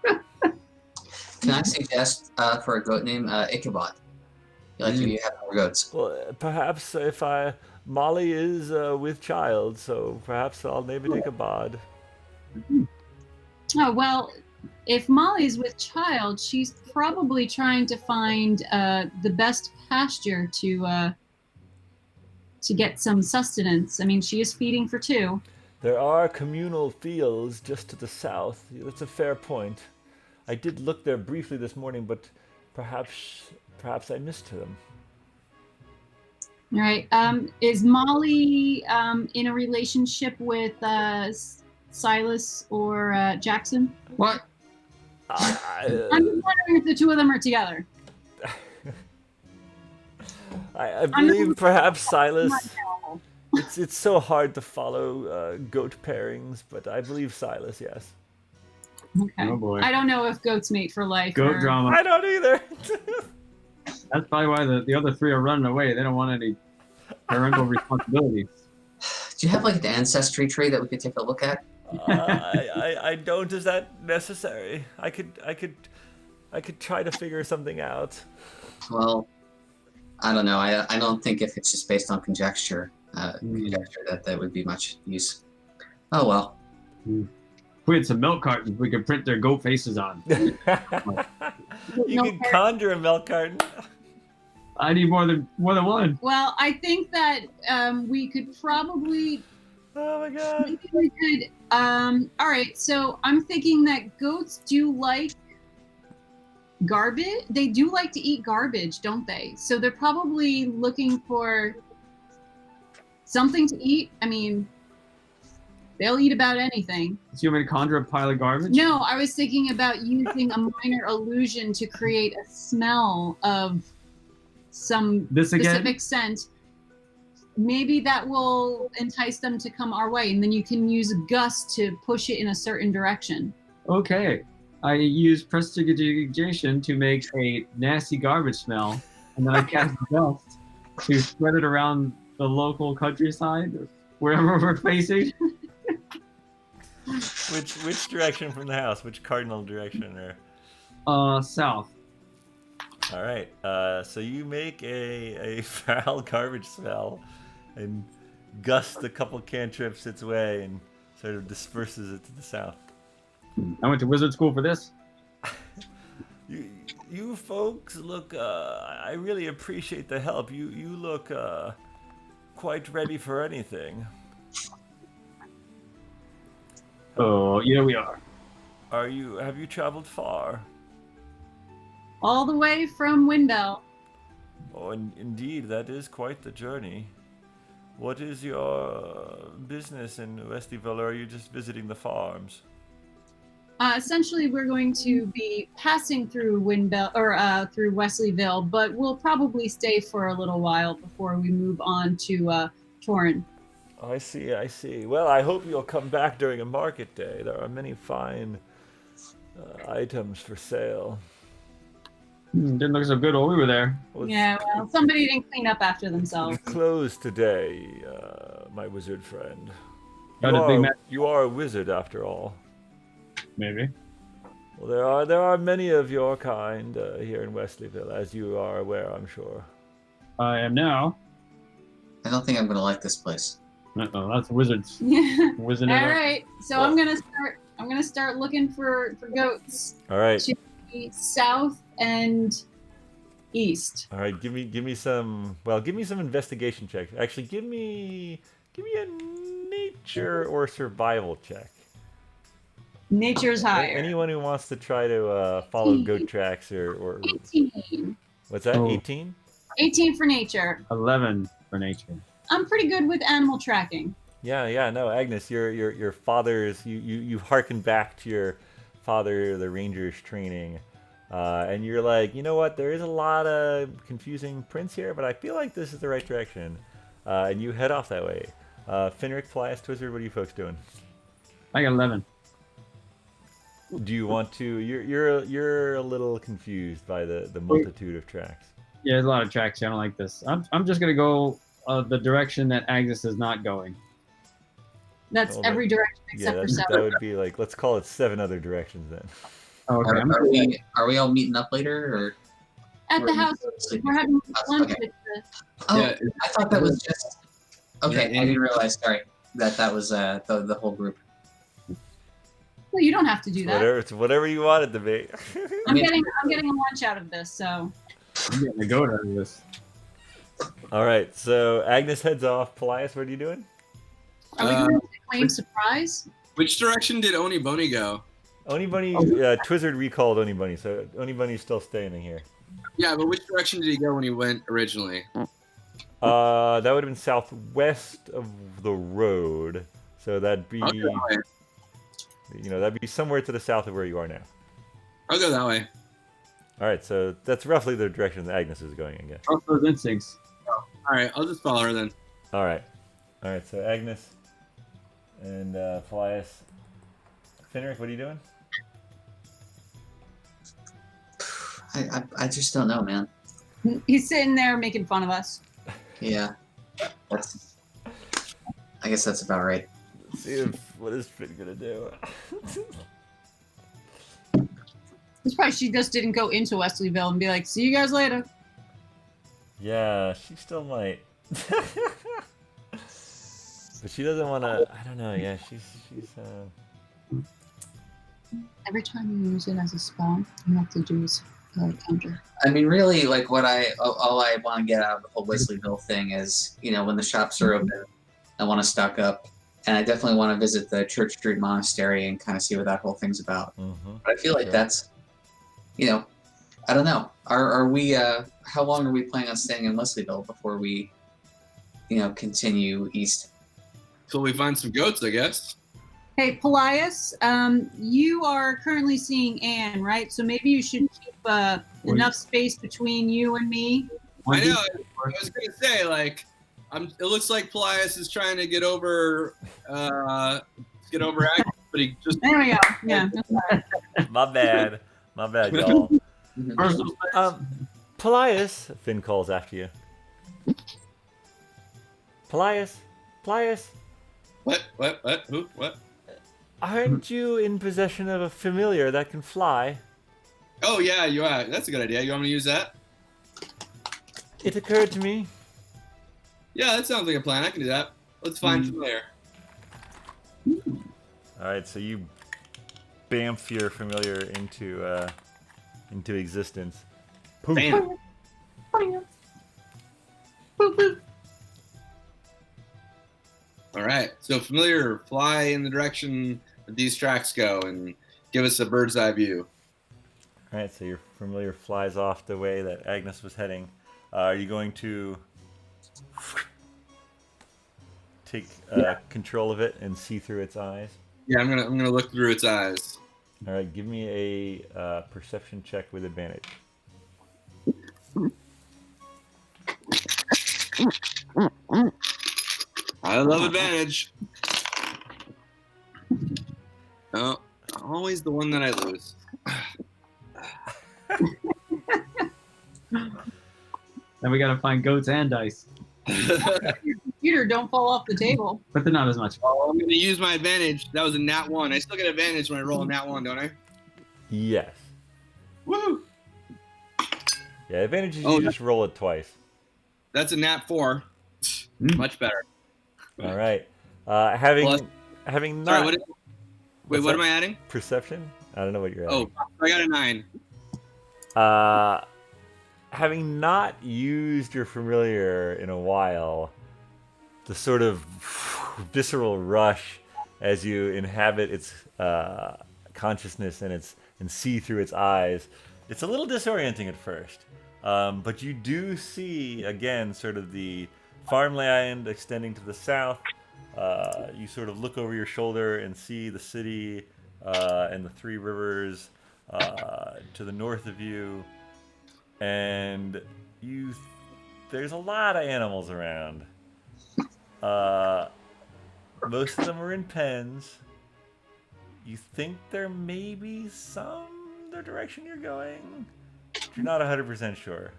Can I suggest for a goat name, Ichabod? You have more goats. Well, perhaps if Molly is with child, so perhaps I'll name it Ichabod. Oh, well, if Molly's with child, she's probably trying to find the best pasture to get some sustenance. I mean, she is feeding for two. There are communal fields just to the south. That's a fair point. I did look there briefly this morning, but perhaps I missed them. All right. Is Molly in a relationship with Silas or Jackson? What? I'm just wondering if the two of them are together. I believe perhaps Silas. It's so hard to follow goat pairings, but I believe Silas, yes. Okay. Oh boy. I don't know if goats mate for life. Goat or... drama. I don't either. That's probably why the other three are running away. They don't want any parental responsibilities. Do you have like an ancestry tree that we could take a look at? I don't. Is that necessary? I could try to figure something out. Well, I don't know. I don't think if it's just based on conjecture, that would be much use. Oh well. We had some milk cartons we could print their goat faces on. You can conjure a milk carton. I need more than one. Well, I think that we could probably. Oh my god. Maybe we could. All right. So I'm thinking that goats do like garbage. They do like to eat garbage, don't they? So they're probably looking for something to eat. I mean, they'll eat about anything. So you want me to conjure a pile of garbage? No, I was thinking about using a minor illusion to create a smell of some specific scent. Maybe that will entice them to come our way, and then you can use a gust to push it in a certain direction. Okay. I use prestidigitation to make a nasty garbage smell, and then I cast dust to spread it around the local countryside, wherever we're facing. Which direction from the house? Which cardinal direction? Or South. all right. So you make a foul garbage smell, and gust a couple cantrips its way, and sort of disperses it to the south. I went to wizard school for this. You folks look. I really appreciate the help. You look quite ready for anything. Oh, yeah, we are. Have you traveled far? All the way from Windell. Oh, indeed, that is quite the journey. What is your business in Wesleyville, or are you just visiting the farms? Essentially, we're going to be passing through Windell or through Wesleyville, but we'll probably stay for a little while before we move on to Torrin. Oh, I see. Well, I hope you'll come back during a market day. There are many fine items for sale. Didn't look so good while we were there. Well, Yeah, well, somebody didn't clean up after themselves. it's closed today, my wizard friend. Got a big map. You are a wizard after all. Maybe. Well, there are many of your kind here in Wesleyville, as you are aware, I'm sure. I am now. I don't think I'm gonna like this place. Uh-oh, that's wizards. Yeah. Wizard. All right. So I'm gonna start looking for goats All right. to the south and east. All right, give me some investigation checks. Actually, give me a nature or survival check. Nature's higher. Anyone who wants to try to follow goat tracks or 18. what's that? Oh. 18? 18 for nature. 11 for nature. I'm pretty good with animal tracking. Yeah. No, Agnes, your father's you harken back to your father, the ranger's training, and you're like, you know what? There is a lot of confusing prints here, but I feel like this is the right direction, and you head off that way. Finric, Paelias, Twizzard, what are you folks doing? I got 11. Do you want to? You're a little confused by the multitude of tracks. Yeah, there's a lot of tracks. I don't like this. I'm just gonna go the direction that Agnes is not going. That's Well, every direction except for that south. would be like, let's call it 7 other directions then. Oh, okay. Are we all meeting up later, or At the house, we're having lunch Okay. with the. Oh, Yeah. I thought that was just. Okay, Yeah, I didn't realize. Sorry, that was the whole group. Well, you don't have to do that. It's whatever you want it to be. I'm getting a lunch out of this, so. I'm getting a goat out of this. All right, so Agnes heads off. Paelias, what are you doing? Are we going to claim surprise? Which direction did Oni Boni go? Oni Bunny, Twizzard recalled Oni Bunny, so Oni Bunny's still staying in here. Yeah, but which direction did he go when he went originally? That would have been southwest of the road, so that'd be, I'll go that way. that'd be somewhere to the south of where you are now. I'll go that way. All right, so that's roughly the direction that Agnes is going, I guess. Trust those instincts. All right, I'll just follow her then. All right, so Agnes and Paelias. Finric, what are you doing? I just don't know, man. He's sitting there making fun of us. Yeah, I guess that's about right. what is Finn gonna do? It's probably she just didn't go into Wesleyville and be like, "See you guys later." Yeah, she still might. But she doesn't want to. I don't know. Yeah, she's. Every time you use it as a spell, you have to do a counter. I mean, really, like all I want to get out of the whole Wesleyville thing is, when the shops are open, I want to stock up, and I definitely want to visit the Church Street Monastery and kind of see what that whole thing's about. Mm-hmm. But I feel like that's, I don't know. Are we? How long are we planning on staying in Wesleyville before we, continue east? Till we find some goats, I guess. Hey, Paelias, you are currently seeing Anne, right? So maybe you should keep enough space between you and me. I know. I was gonna say, like, it looks like Paelias is trying to get over Agnes, but he just. There we go. Yeah. My bad, y'all. Paelias, Finn calls after you. Paelias. What? Who? What? Aren't you in possession of a familiar that can fly? Oh yeah, you are. That's a good idea. You want me to use that? It occurred to me. Yeah, that sounds like a plan. I can do that. Let's find familiar. All right, so you bamf your familiar into existence. Poof. Bam. All right. So familiar, fly in the direction that these tracks go and give us a bird's eye view. All right, so your familiar flies off the way that Agnes was heading. Are you going to take control of it and see through its eyes? Yeah, I'm gonna look through its eyes. All right, give me a perception check with advantage. I love advantage. Oh, always the one that I lose. Then we gotta find goats and dice, Computer, don't fall off the table. but they're not as much. Oh, I'm gonna use my advantage. That was a nat 1. I still get advantage when I roll a nat 1, don't I? Yes. Woo! Yeah, advantage is Oh, you just roll it twice. That's a nat 4. Much better. All right. Having Plus- not Sorry, what What's am that? I adding? Perception? I don't know what you're Oh, adding. I got a 9. Having not used your familiar in a while, the sort of visceral rush as you inhabit its consciousness and see through its eyes, it's a little disorienting at first. But you do see, again, sort of the farmland extending to the south. You sort of look over your shoulder and see the city and the three rivers to the north of you. And there's a lot of animals around. Most of them are in pens. You think there may be some the direction you're going. You're not 100% sure.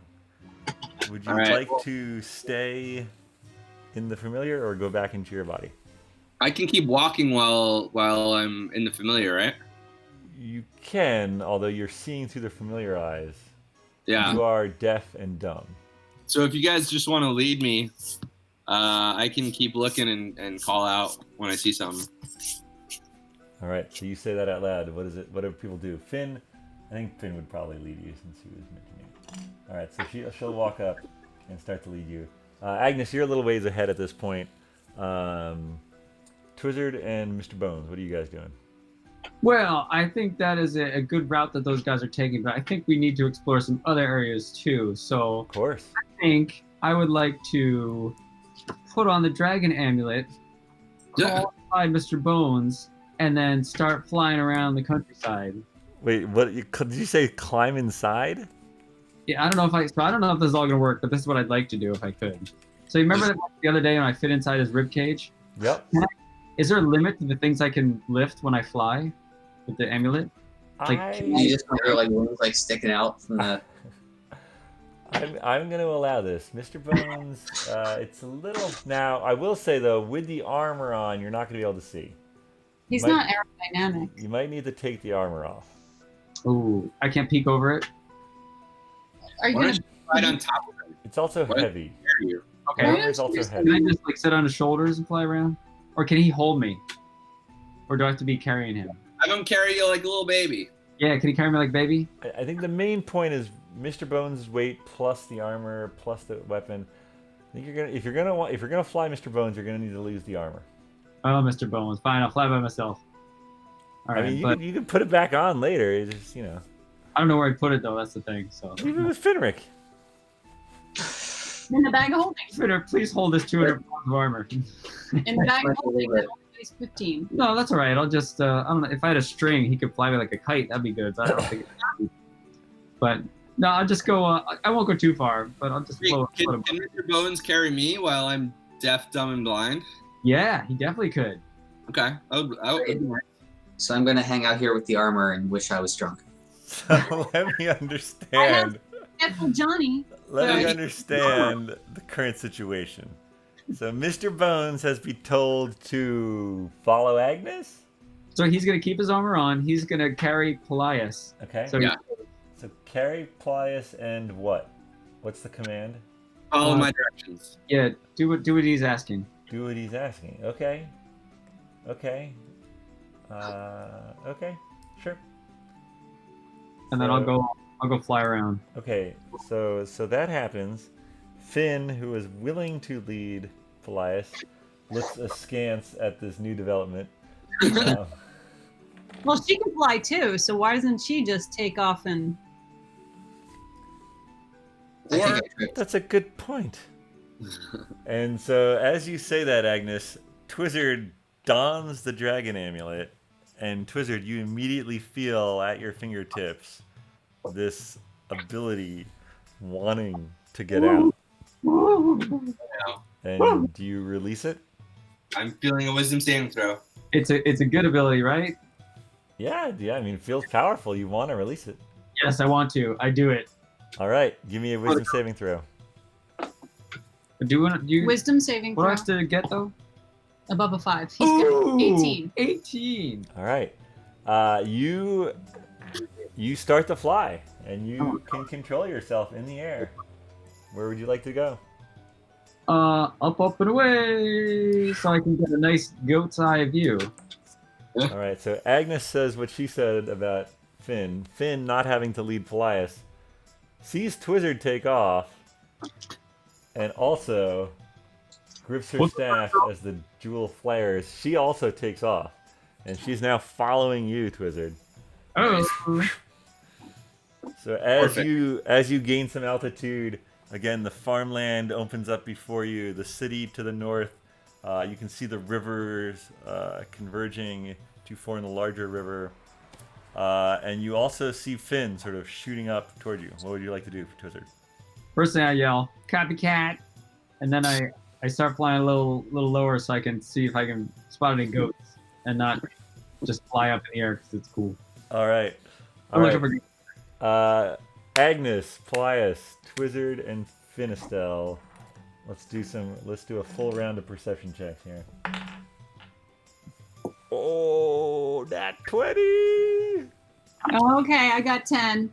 Would you All right. like to stay in the familiar or go back into your body? I can keep walking while I'm in the familiar, right? You can, although you're seeing through the familiar eyes. Yeah. You are deaf and dumb. So if you guys just want to lead me, I can keep looking and call out when I see something. All right, so you say that out loud. What is it? What do people do? Finn, I think Finn would probably lead you since he was mentioning it. All right, so she'll walk up and start to lead you. Agnes, you're a little ways ahead at this point. Twizzard and Mr. Bones, what are you guys doing? Well, I think that is a good route that those guys are taking, but I think we need to explore some other areas too. So Of course. I think I would like to put on the dragon amulet, Yeah. call inside Mr. Bones, and then start flying around the countryside. Wait, what? Did you say climb inside? Yeah, I don't know if this is all gonna work, but this is what I'd like to do if I could. So you remember that the other day when I fit inside his rib cage? Yep. Is there a limit to the things I can lift when I fly with the amulet? Like, You just hear like wings like sticking out from the. I'm going to allow this. Mr. Bones, it's a little... Now, I will say, though, with the armor on, you're not going to be able to see. He's Might- not aerodynamic. You might need to take the armor off. Ooh, I can't peek over it. Are you Why gonna? don't you ride on top of it? It's also What? heavy. Carry you. The Okay. armor is also Can heavy. I just like sit on his shoulders and fly around, or can he hold me, or do I have to be carrying him? I'm gonna carry you like a little baby. Yeah, can he carry me like baby? I think the main point is Mr. Bones' weight plus the armor plus the weapon. I think if you're gonna fly Mr. Bones, you're gonna need to lose the armor. Oh, Mr. Bones, fine, I'll fly by myself. All right, I mean, but you can put it back on later. It's just, I don't know where I put it though. That's the thing. So, leave it with Finric. In the bag of holding. Fitter, please hold this 200 pounds of armor. In the bag of Might holding, believe that it. only weighs 15. No, that's all right. I'll just I don't know if I had a string, he could fly me like a kite. That'd be good. But I don't think. But no, I'll just go. I won't go too far, but I'll just Wait, float. can, float can Mr. Bones carry me while I'm deaf, dumb, and blind? Yeah, he definitely could. Okay. I would, So I'm gonna hang out here with the armor and wish I was drunk. So let me understand. Careful, Johnny. Let me Right. understand the current situation. So Mr. Bones has been told to follow Agnes. So he's gonna keep his armor on. He's gonna carry Paelias. Okay. So Yeah. So carry Paelias and what? What's the command? follow my directions. yeah, do what he's asking. Do what he's asking. Okay. Okay. Okay. Sure. And then So- I'll go fly around. Okay. So that happens. Finn, who is willing to lead Paelias, looks askance at this new development. Well, she can fly too, so why doesn't she just take off and? I think Or- I tripped. That's a good point. And so, as you say that, Agnes, Twizzard dons the dragon amulet, and Twizzard, you immediately feel at your fingertips this ability wanting to get out. And do you release it? I'm feeling a wisdom saving throw. It's a good ability, right? Yeah. I mean, it feels powerful. You want to release it. Yes, I want to. I do it. All right. Give me a wisdom saving throw. Do you? Wisdom saving What do I throw have to get though? above a 5. He's got 18. 18. All right. You start to fly, and you can control yourself in the air. Where would you like to go? Up and away, so I can get a nice goat's eye view. All right. So Agnes says what she said about Finn. Finn not having to lead Paelias, sees Twizzard take off, and also grips her staff as the jewel flares. She also takes off, and she's now following you, Twizzard. Oh, So as Perfect. you gain some altitude, again the farmland opens up before you. The city to the north, you can see the rivers converging to form the larger river, and you also see Finn sort of shooting up toward you. What would you like to do, Twizzard? first thing I yell, "Copycat!" and then I start flying a little lower so I can see if I can spot any goats and not just fly up in the air because it's cool. All right, I'm looking for. Agnes, Paelias, Twizzard, and Finistel. Let's do a full round of perception checks here. Oh, that 20! Okay, I got 10.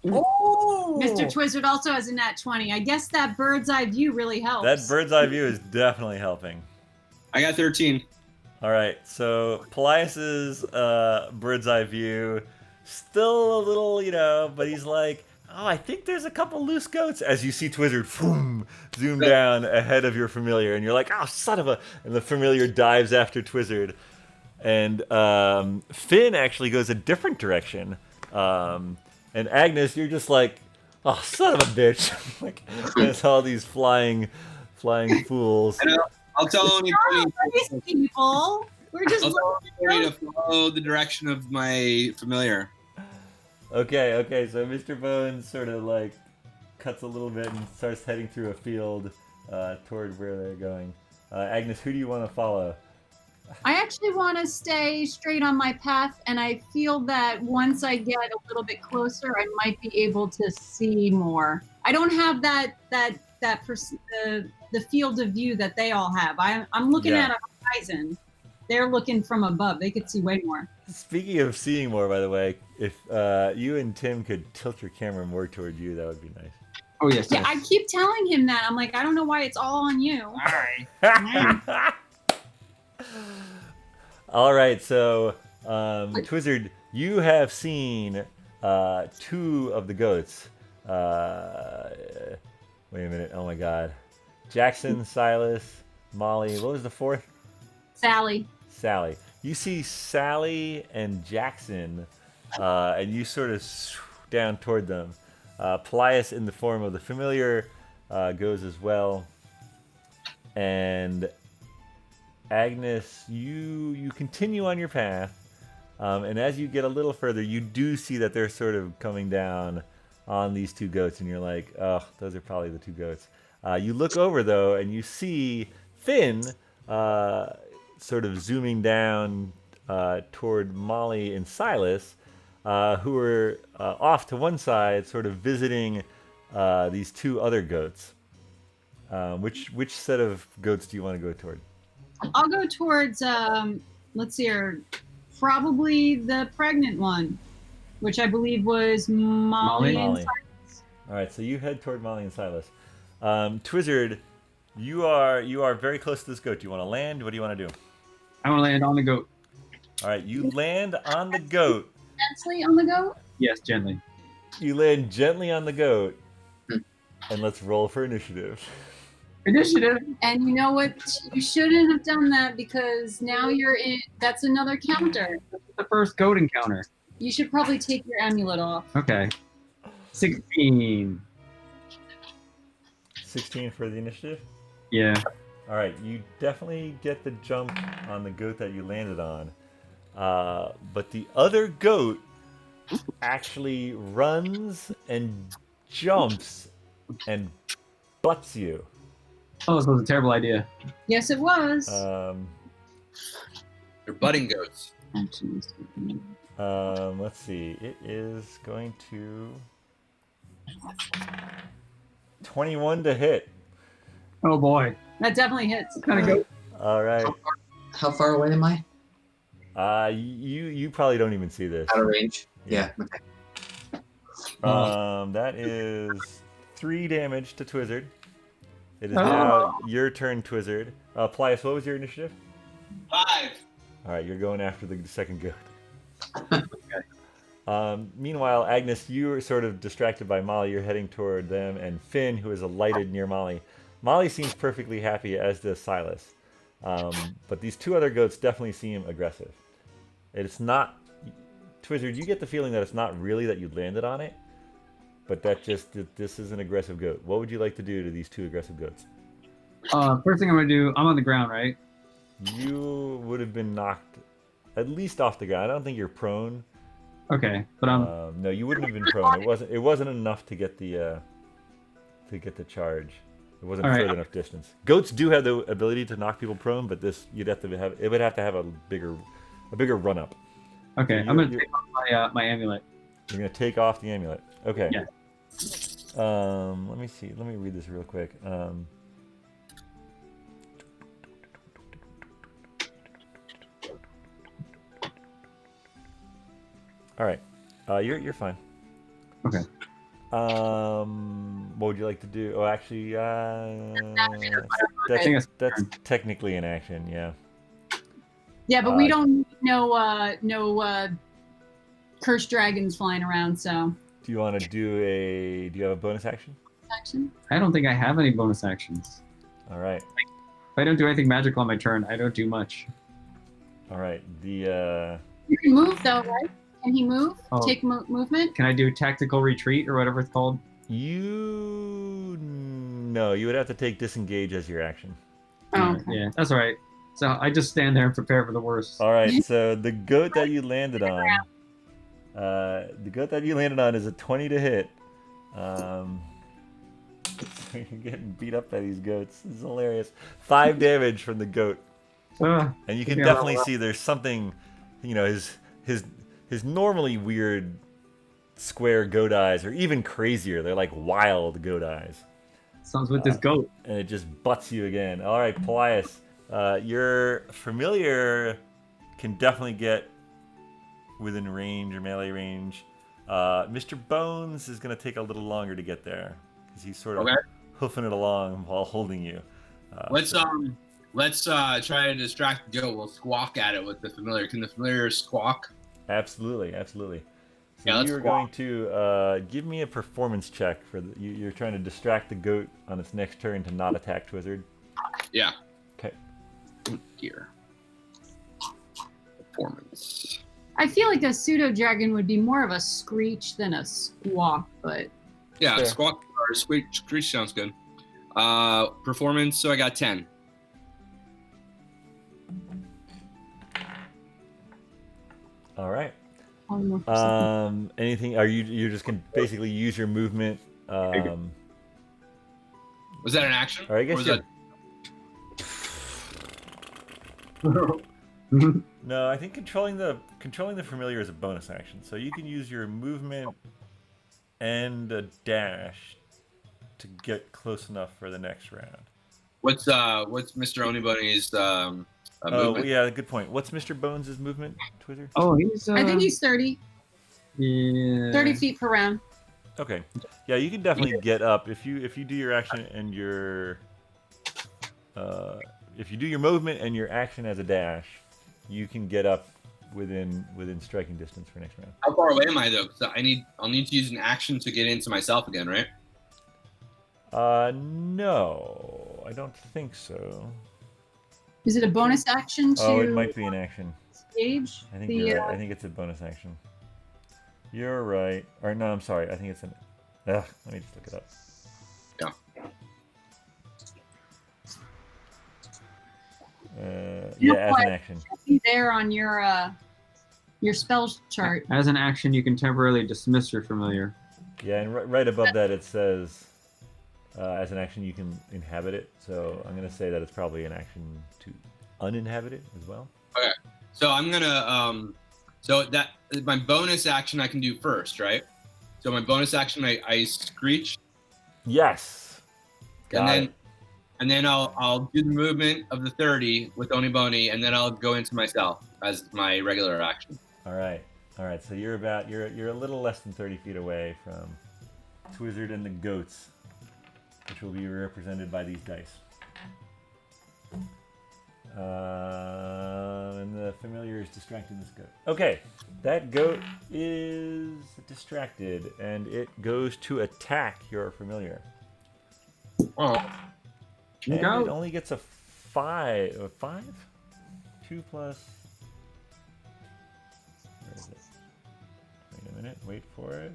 Oh, Mr. Twizzard also has a nat 20. I guess that bird's eye view really helps. That bird's eye view is definitely helping. I got 13. All right, so Paelias's bird's eye view, still a little, but he's like, oh, I think there's a couple loose goats. As you see Twizzard, zoom down ahead of your familiar, and you're like, oh, son of a... And the familiar dives after Twizzard. And Finn actually goes a different direction. And Agnes, you're just like, oh, son of a bitch. Like, there's all these flying fools. I know. I'll tell Oni These people. We're just I'll tell looking Oni to follow the direction of my familiar. Okay, so Mr. Bones sort of like cuts a little bit and starts heading through a field toward where they're going. Agnes, who do you want to follow? I actually want to stay straight on my path, and I feel that once I get a little bit closer, I might be able to see more. I don't have the field of view that they all have. I'm looking Yeah. at a horizon. They're looking from above. They could see way more. Speaking of seeing more, by the way, if you and Tim could tilt your camera more towards you, that would be nice. Oh yes. Yeah, I keep telling him that. I'm like, I don't know why it's all on you. All right. All right, so Twizzard, you have seen 2 of the goats. Wait a minute. Oh my God. Jackson, Silas, Molly. What was the 4th? Sally. Sally. You see Sally and Jackson, and you sort of down toward them. Paelias, in the form of the familiar, goes as well. And Agnes, you continue on your path, and as you get a little further, you do see that they're sort of coming down on these 2 goats, and you're like, oh, those are probably the 2 goats. You look over, though, and you see Finn sort of zooming down toward Molly and Silas, who are off to one side, sort of visiting these 2 other goats. Which set of goats do you want to go toward? I'll go towards, let's see here, probably the pregnant one, which I believe was Molly. Molly. All right, so you head toward Molly and Silas. Twizzard, you are very close to this goat. Do you want to land? What do you want to do? I want to land on the goat. All right, you land on the goat. Gently on the goat? Yes, gently. You land gently on the goat, and let's roll for initiative. Initiative. And you know what? You shouldn't have done that because now you're in. That's another counter. The first goat encounter. You should probably take your amulet off. Okay. 16. 16 for the initiative? Yeah. All right, you definitely get the jump on the goat that you landed on. But the other goat actually runs and jumps and butts you. Oh, this was a terrible idea. Yes, it was. They're budding goats. Let's see. It is going to 21 to hit. Oh boy. That definitely hits. Kind of goat. All right. How far away am I? You probably don't even see this. Out of range. Yeah. Okay. That is 3 damage to Twizzard. It is now your turn, Twizzard. Paelias, what was your initiative? 5. All right, you're going after the second goat. Meanwhile, Agnes, you are sort of distracted by Molly. You're heading toward them, and Finn, who is alighted near Molly. Molly seems perfectly happy, as does Silas. But these 2 other goats definitely seem aggressive. It's not... Twizzard, you get the feeling that it's not really that you landed on it, but that this is an aggressive goat. What would you like to do to these 2 aggressive goats? First thing I'm going to do, I'm on the ground, right? You would have been knocked at least off the ground. I don't think you're prone. Okay, but I'm... No, you wouldn't have been prone. It wasn't enough to get the charge. It wasn't All right. further enough distance. Goats do have the ability to knock people prone, but this it would have to have a bigger run up. Okay, So I'm going to take off my amulet. You're gonna take off the amulet. Okay. Yeah. Let me see. Let me read this real quick. All right. You're fine. Okay. What would you like to do? Oh, actually, think it's that's technically an action. Yeah. Yeah, but we don't no cursed dragons flying around, so. Do you want to do a? Do you have a bonus action? Action? I don't think I have any bonus actions. All right. If I don't do anything magical on my turn, I don't do much. All right. The You can move though, right? Can he move? Oh. Take movement? Can I do tactical retreat or whatever it's called? no, you would have to take disengage as your action. Oh, okay. Yeah, that's all right. So I just stand there and prepare for the worst. All right. So the goat that you landed on, is a 20 to hit. You're getting beat up by these goats. This is hilarious. 5 damage from the goat. And you can Yeah. definitely see there's something, his normally weird square goat eyes are even crazier. They're like wild goat eyes. Sounds with this goat. And it just butts you again. All right, Paelias, your familiar can definitely get within range or melee range. Mr. Bones is going to take a little longer to get there because he's sort of hoofing it along while holding you. Let's try to distract the goat. We'll squawk at it with the familiar. Can the familiar squawk? Absolutely. So Yeah, let's you're going to give me a performance check for you're trying to distract the goat on its next turn to not attack Twizzard. Yeah. Okay. Here. Performance. I feel like a pseudo dragon would be more of a screech than a squawk, but Yeah, Fair. squawk or screech sounds good. Performance. So I got 10. All right. only more percent. Anything? Are you're just gonna basically use your movement? Was that an action? Or I guess Or was you're- that... No, I think controlling the familiar is a bonus action. So you can use your movement and a dash to get close enough for the next round. What's Mr. Onibunny's Oh, movement? yeah, good point. What's Mr. Bones' movement, Twizzard? Oh, he's. I think he's 30, Yeah. 30 feet per round. Okay. Yeah, you can definitely get up if you do your action and your if you do your movement and your action as a dash, you can get up within striking distance for next round. How far away am I though? Because I'll need to use an action to get into myself again, right? No, I don't think so. Is it a bonus action to Oh, it might be an action. stage? I think you're right. I think it's a bonus action. You're right. Or no, I'm sorry. I think it's an. Let me just look it up. You know Yeah, as what? an action. There on your spell chart. As an action, you can temporarily dismiss your familiar. Yeah, and right above that it says, as an action you can inhabit it. So I'm gonna say that it's probably an action to uninhabit it as well. Okay. So I'm gonna so that my bonus action I can do first, right? So my bonus action I screech, Yes. Got and it. then I'll do the movement of the 30 with Oniboni, and then I'll go into myself as my regular action. All right. So you're a little less than 30 feet away from Twizzard and the goats, which will be represented by these dice. And the familiar is distracting this goat. Okay, that goat is distracted, and it goes to attack your familiar. Oh, And Go. it only gets a 5. A 5? 2 plus. Where is it? Wait a minute. Wait for it.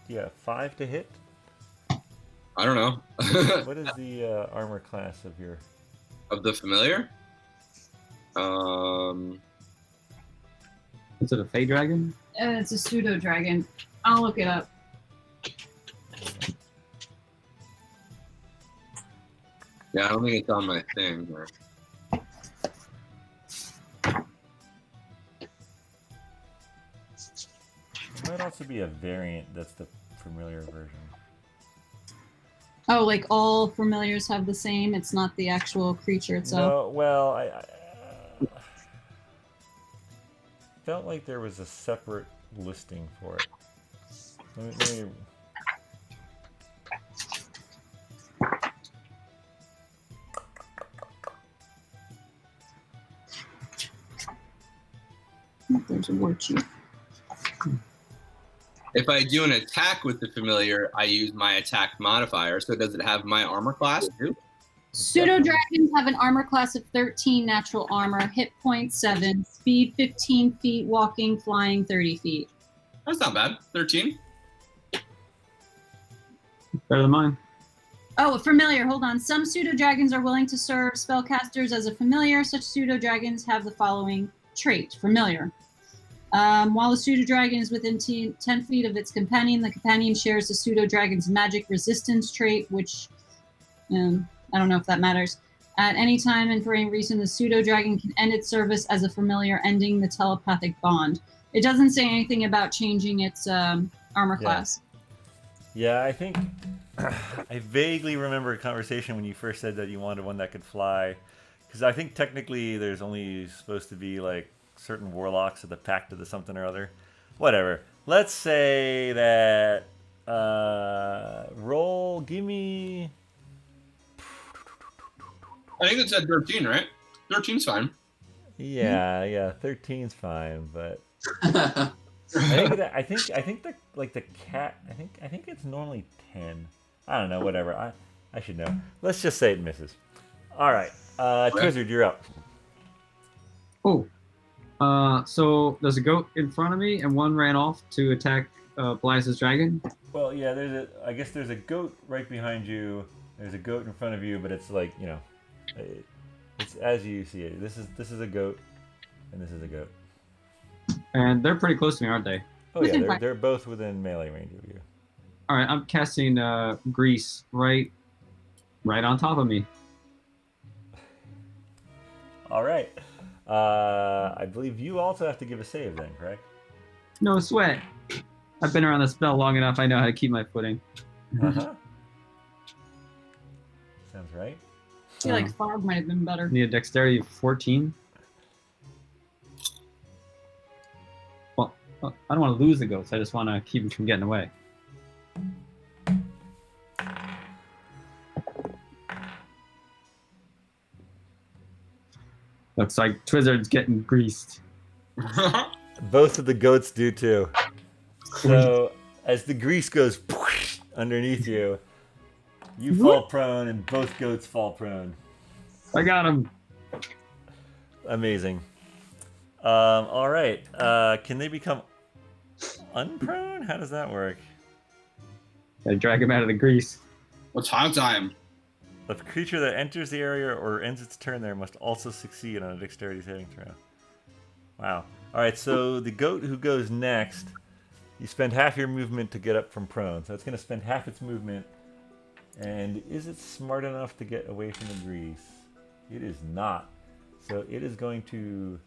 Yeah, 5 to hit. I don't know. What is the armor class of your? Of the familiar? Is it a Fey Dragon? It's a pseudo dragon. I'll look it up. Yeah, I don't think it's on my thing. Or... There might also be a variant that's the familiar version. Oh, like all familiars have the same. It's not the actual creature itself. No, well, I felt like there was a separate listing for it. Let me There's a worksheet. If I do an attack with the familiar, I use my attack modifier. So does it have my armor class too? Pseudo dragons have an armor class of 13 natural armor, hit points 7, speed 15 feet, walking, flying 30 feet. That's not bad. 13. Better than mine. Oh, a familiar. Hold on. Some pseudo dragons are willing to serve spellcasters as a familiar. Such pseudo dragons have the following trait: familiar. While the pseudo dragon is within 10 feet of its companion, the companion shares the pseudo dragon's magic resistance trait, which I don't know if that matters. At any time and for any reason, the pseudo dragon can end its service as a familiar, ending the telepathic bond. It doesn't say anything about changing its armor class. Yeah, I think I vaguely remember a conversation when you first said that you wanted one that could fly. Because I think technically there's only supposed to be like certain warlocks of the pact of the something or other. Whatever. Let's say that roll, give me. I think it's at 13, right? 13's fine. Yeah, 13's fine, but I think the cat. I think it's normally 10. I don't know. Whatever. I should know. Let's just say it misses. All right. Twizzard, you're up. Oh. So there's a goat in front of me, and one ran off to attack Paelias' dragon. Well, yeah. I guess there's a goat right behind you. There's a goat in front of you, but it's like it's as you see it. This is a goat, and this is a goat. And they're pretty close to me, aren't they? Oh yeah, they're both within melee range of you. All right, I'm casting grease right on top of me. All right. I believe you also have to give a save then, correct? No sweat. I've been around the spell long enough. I know how to keep my footing. Uh-huh. Sounds right. I feel like fog might have been better. Need a dexterity of 14. Well, I don't want to lose the ghost. I just want to keep him from getting away. Looks like Twizzard's getting greased. Both of the goats do too. So as the grease goes underneath you, you fall prone and both goats fall prone. I got him. Amazing. All right. Can they become unprone? How does that work? I drag him out of the grease. What's hog time? A creature that enters the area or ends its turn there must also succeed on a dexterity saving throw. Wow. All right, so the goat who goes next, you spend half your movement to get up from prone. So it's going to spend half its movement. And is it smart enough to get away from the grease? It is not. So it is going to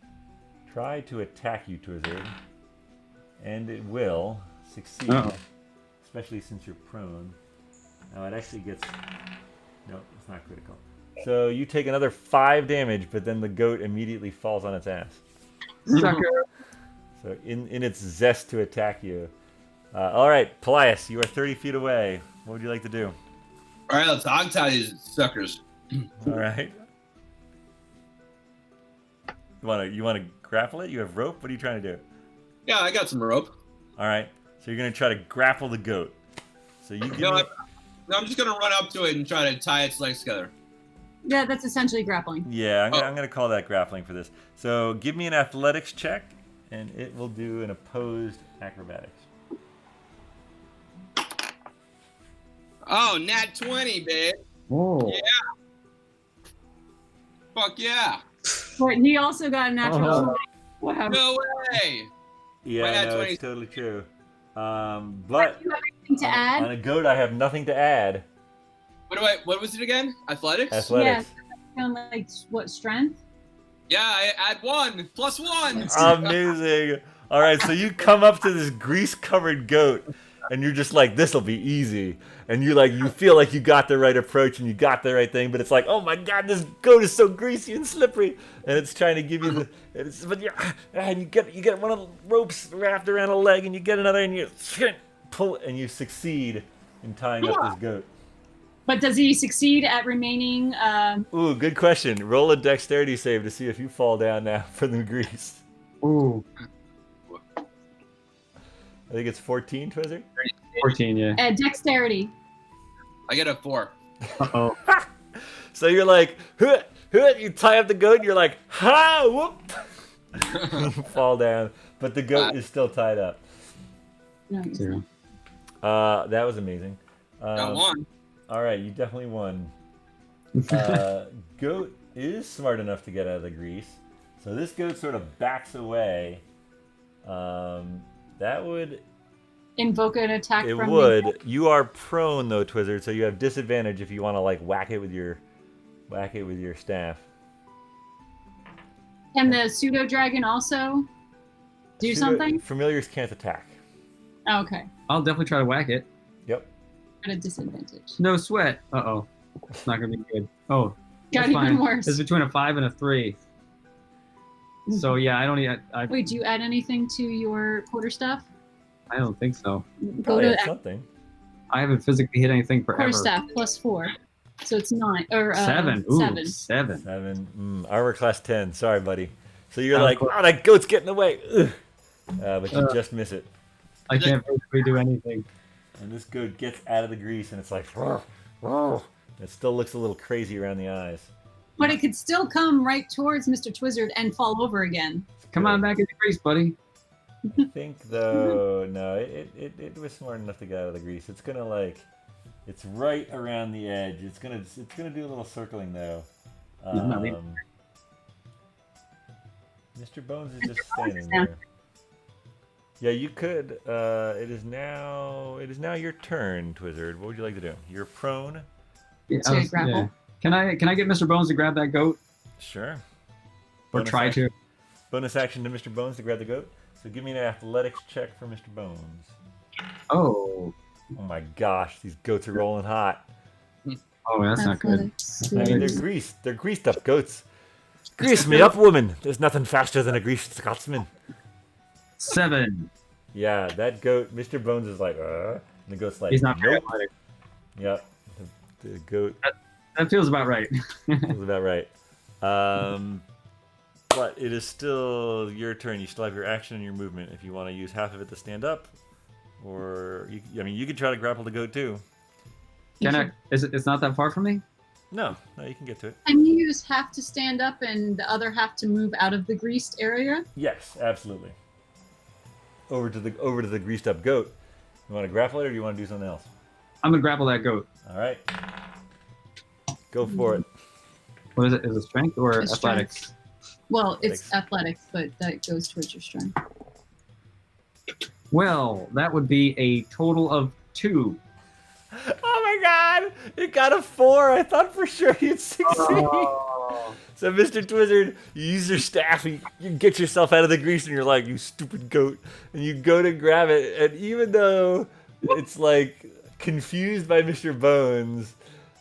try to attack you, Twizzard. And it will succeed, especially since you're prone. Now it actually gets... No, it's not critical. So you take another 5 damage, but then the goat immediately falls on its ass. Sucker. So in its zest to attack you. All right, Paelias, you are 30 feet away. What would you like to do? All right, let's hog tie these suckers. All right. You want to grapple it? You have rope? What are you trying to do? Yeah, I got some rope. All right. So you're going to try to grapple the goat. So you give me... I'm just gonna run up to it and try to tie its legs together. Yeah, that's essentially grappling. Yeah, I'm gonna call that grappling for this. So give me an athletics check, and it will do an opposed acrobatics. Oh, nat 20, babe. Oh. Yeah. Fuck yeah. But he also got a natural 20. What happened? No way. Yeah, no, it's totally true. But Do you have anything to add? on a goat, I have nothing to add. What was it again? Athletics? Athletics. Yeah, like what, strength? Yeah, I add 1 plus 1. Amazing. All right, so you come up to this grease-covered goat, and you're just like, "This'll be easy." And you feel like you got the right approach and you got the right thing, but it's like, "Oh my God, this goat is so greasy and slippery," and it's trying to give you and you get one of the ropes wrapped around a leg, and you get another, and you pull, and you succeed in tying up this goat. But does he succeed at remaining? Ooh, good question. Roll a dexterity save to see if you fall down now for the grease. Ooh. I think it's 14, Twizzard. 14, yeah. Dexterity. I get a 4. Uh-oh. So you're like, you tie up the goat, and you're like, ha, whoop. You fall down, but the goat is still tied up. Nice. 0. That was amazing. Got 1. All right, you definitely won. Goat is smart enough to get out of the grease. So this goat sort of backs away. That would... Invoke an attack It from would. me. You are prone, though, Twizzard, so you have disadvantage if you want to, whack it with your Whack it with your staff. Can the pseudo dragon also do something? Familiars can't attack. Oh, okay. I'll definitely try to whack it. Yep. At a disadvantage. No sweat. Uh-oh. It's not going to be good. Oh. Got that's even fine. worse. It's between a 5 and a 3. So, yeah, I don't need... Wait, do you add anything to your quarterstaff? I don't think so. Go Probably to have something. I haven't physically hit anything forever. quarterstaff plus 4. So it's 9. Or 7. Ooh, 7. 7. 7. Armor class 10. Sorry, buddy. So you're Oh, like, cool. oh, that goat's getting away. Ugh. But you just miss it. I can't physically do anything. And this goat gets out of the grease, and it's like, "Roar, roar." It still looks a little crazy around the eyes. But it could still come right towards Mr. Twizzard and fall over again. Come on back in the grease, buddy. I think though, no, it was smart enough to get out of the grease. It's gonna it's right around the edge. It's gonna do a little circling though. Mr. Bones is just standing there. Yeah, you could. It is now your turn, Twizzard. What would you like to do? You're prone. Yeah, To grapple. yeah. Can I get Mr. Bones to grab that goat? Sure. Or Bonus try action. to? Bonus action to Mr. Bones to grab the goat. So give me an athletics check for Mr. Bones. Oh. Oh my gosh, these goats are rolling hot. Oh, that's not good. Athletics. I mean, they're greased. They're greased up goats. Grease me up, woman. There's nothing faster than a greased Scotsman. 7. Yeah, that goat, Mr. Bones is like, and the goat's like, He's not very nope. athletic. Yep. The goat That feels about right. is about right. But it is still your turn. You still have your action and your movement. If you want to use half of it to stand up, or you could try to grapple the goat too. Can I? It's not that far from me? No, you can get to it. Can you use half to stand up and the other half to move out of the greased area? Yes, absolutely. Over to the greased up goat. You want to grapple it, or do you want to do something else? I'm going to grapple that goat. All right. Go for it. What is it? Is it strength or It's athletics? Well, it's Thanks. athletics, but that goes towards your strength. Well, that would be a total of 2. Oh my god! It got a 4. I thought for sure you'd succeed. Oh. So, Mr. Twizzard, you use your staff, and you get yourself out of the grease, and you're like, you stupid goat. And you go to grab it, and even though it's like confused by Mr. Bones,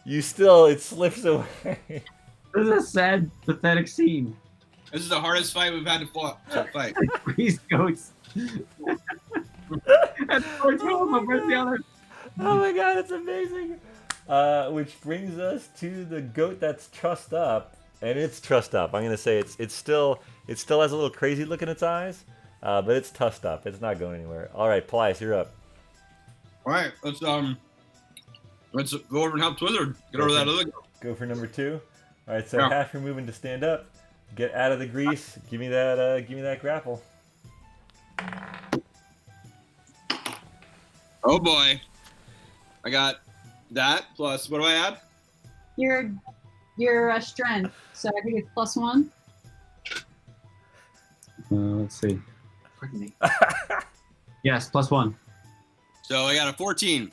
it slips away. This is a sad, pathetic scene. This is the hardest fight we've had to fight. Grease goats. And poor two of them versus the other. Oh my god, it's amazing. Which brings us to the goat that's trussed up, and it's trussed up. I'm gonna say it still has a little crazy look in its eyes, but it's trussed up. It's not going anywhere. All right, Paelias, you're up. All right, let's go over and help Twizzard get over that other. Go for number 2. All right, so Yeah. half your movement to stand up. Get out of the grease. Give me that grapple. Oh boy, I got that plus what do I add? Your strength. So I think it's +1. Let's see. Pardon me. Yes, +1. So I got a 14.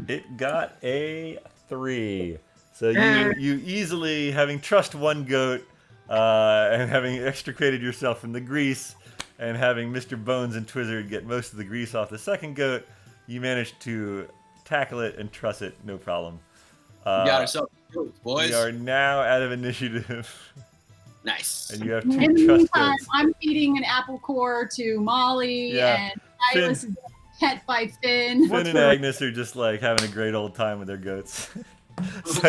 It got a 3. So Hey. you easily, having trussed one goat, and having extricated yourself from the grease, and having Mr. Bones and Twizzard get most of the grease off the second goat, you managed to tackle it and truss it, no problem. We got ourselves goats, boys. We are now out of initiative, Nice. and you have In 2 the trussed meantime, goats. I'm feeding an apple core to Molly, Yeah. and Paelias is getting pet by Finn. Finn and Agnes are just like having a great old time with their goats. So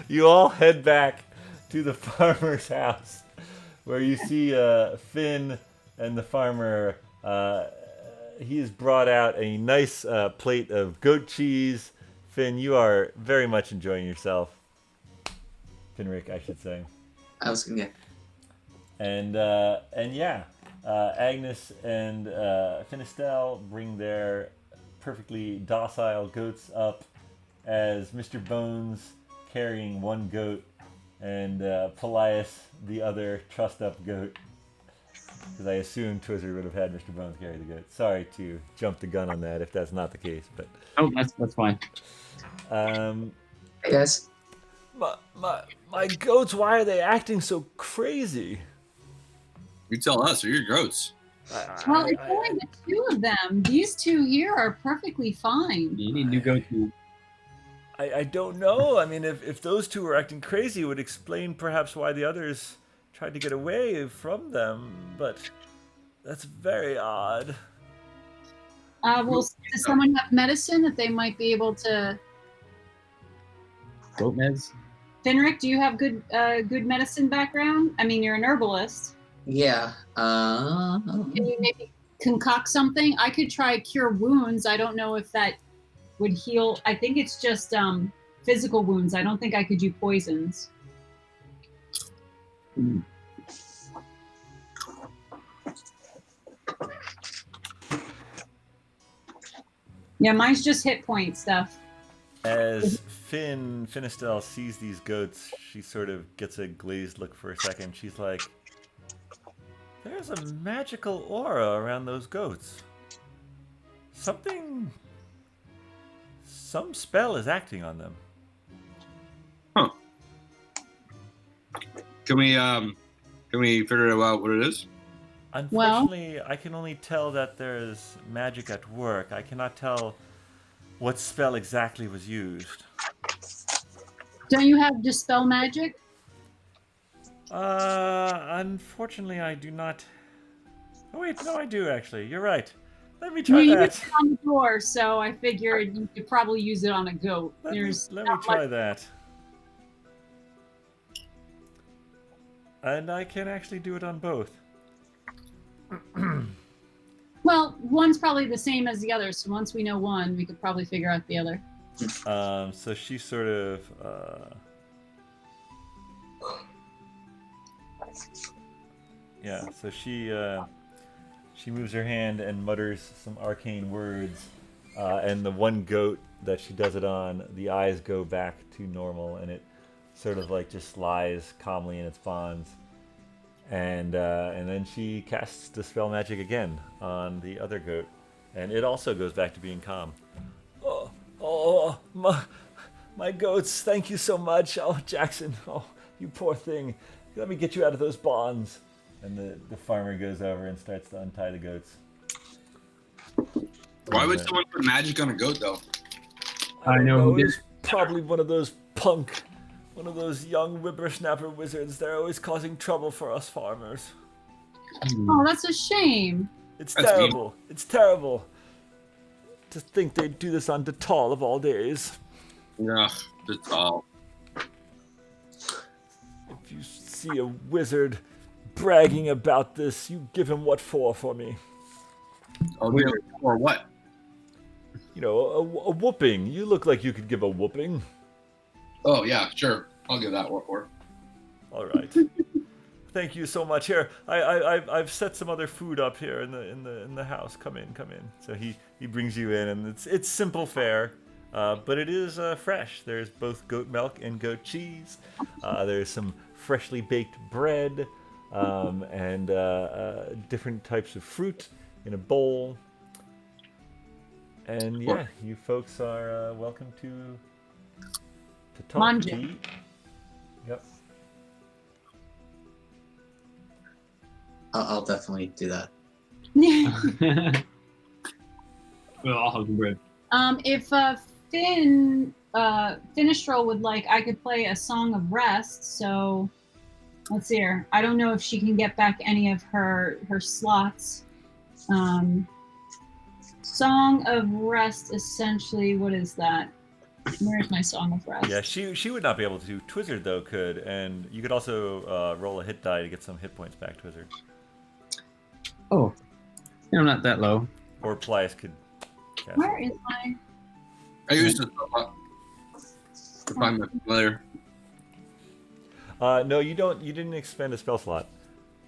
you all head back to the farmer's house, where you see Finn and the farmer. He has brought out a nice plate of goat cheese. Finn, you are very much enjoying yourself. Finric, I should say. I was gonna get. And yeah, Agnes and Finistel bring their perfectly docile goats up, as Mr. Bones carrying one goat and Paelias the other trussed up goat. Because I assumed Twizzard would have had Mr. Bones carry the goat. Sorry to jump the gun on that if that's not the case, but Oh, that's fine. Hey guys. my goats, why are they acting so crazy? You tell us, or your goats. Well, it's only the two of them. These two here are perfectly fine. You need new go-to. I don't know. I mean, if those two were acting crazy, it would explain perhaps why the others tried to get away from them, but that's very odd. Well, does someone have medicine that they might be able to... Goat meds? Finric, do you have good medicine background? I mean, you're an herbalist. Yeah. Can you maybe concoct something? I could try cure wounds. I don't know if that would heal. I think it's just physical wounds. I don't think I could do poisons. Yeah, mine's just hit point stuff. As Finistel sees these goats, she sort of gets a glazed look for a second. She's like, there's a magical aura around those goats. Some spell is acting on them. Huh. Can we figure out what it is? Unfortunately, I can only tell that there's magic at work. I cannot tell what spell exactly was used. Don't you have dispel magic? Unfortunately, I do not. Oh wait, no, I do actually. You're right. Let me You try used that. it on the door, so I figured you could probably use it on a goat. Let me There's try not much- that. And I can actually do it on both. Well, one's probably the same as the other, so once we know one, we could probably figure out the other. So she sort of yeah, so she moves her hand and mutters some arcane words, and the one goat that she does it on, the eyes go back to normal, and it sort of like just lies calmly in its bonds. And then she casts Dispel Magic again on the other goat, and it also goes back to being calm. Oh, my goats, thank you so much. Oh, Jackson, oh, you poor thing. Let me get you out of those bonds. And the farmer goes over and starts to untie the goats. Why would someone put magic on a goat, though? I know who did. It's probably one of those young whippersnapper wizards. They're always causing trouble for us farmers. Oh, that's a shame. It's That's terrible. It's terrible. To think they'd do this on Detal of all days. Yeah, that's all. If you see a wizard bragging about this, you give him what for me. Oh, yeah. Or what? You know, a whooping. You look like you could give a whooping. Oh, yeah, sure. I'll give that one for. All right. Thank you so much. Here, I've set some other food up here in the house. Come in. So he brings you in, and it's simple fare, but it is fresh. There's both goat milk and goat cheese. There's some freshly baked bread, and different types of fruit in a bowl. And yeah, you folks are welcome to talk, Manje. to eat. Yep. I'll definitely do that. Well, I'll have some bread. If Finistrel would like, I could play a Song of Rest. So let's see here. I don't know if she can get back any of her slots. Song of Rest, essentially, what is that? Where's my Song of Rest? Yeah, she would not be able to. Twizzard, though, could. And you could also roll a hit die to get some hit points back, Twizzard. Oh, I'm not that low. Or Paelias could cast Where it. is my... I used it to find my familiar. No, you don't. You didn't expend a spell slot.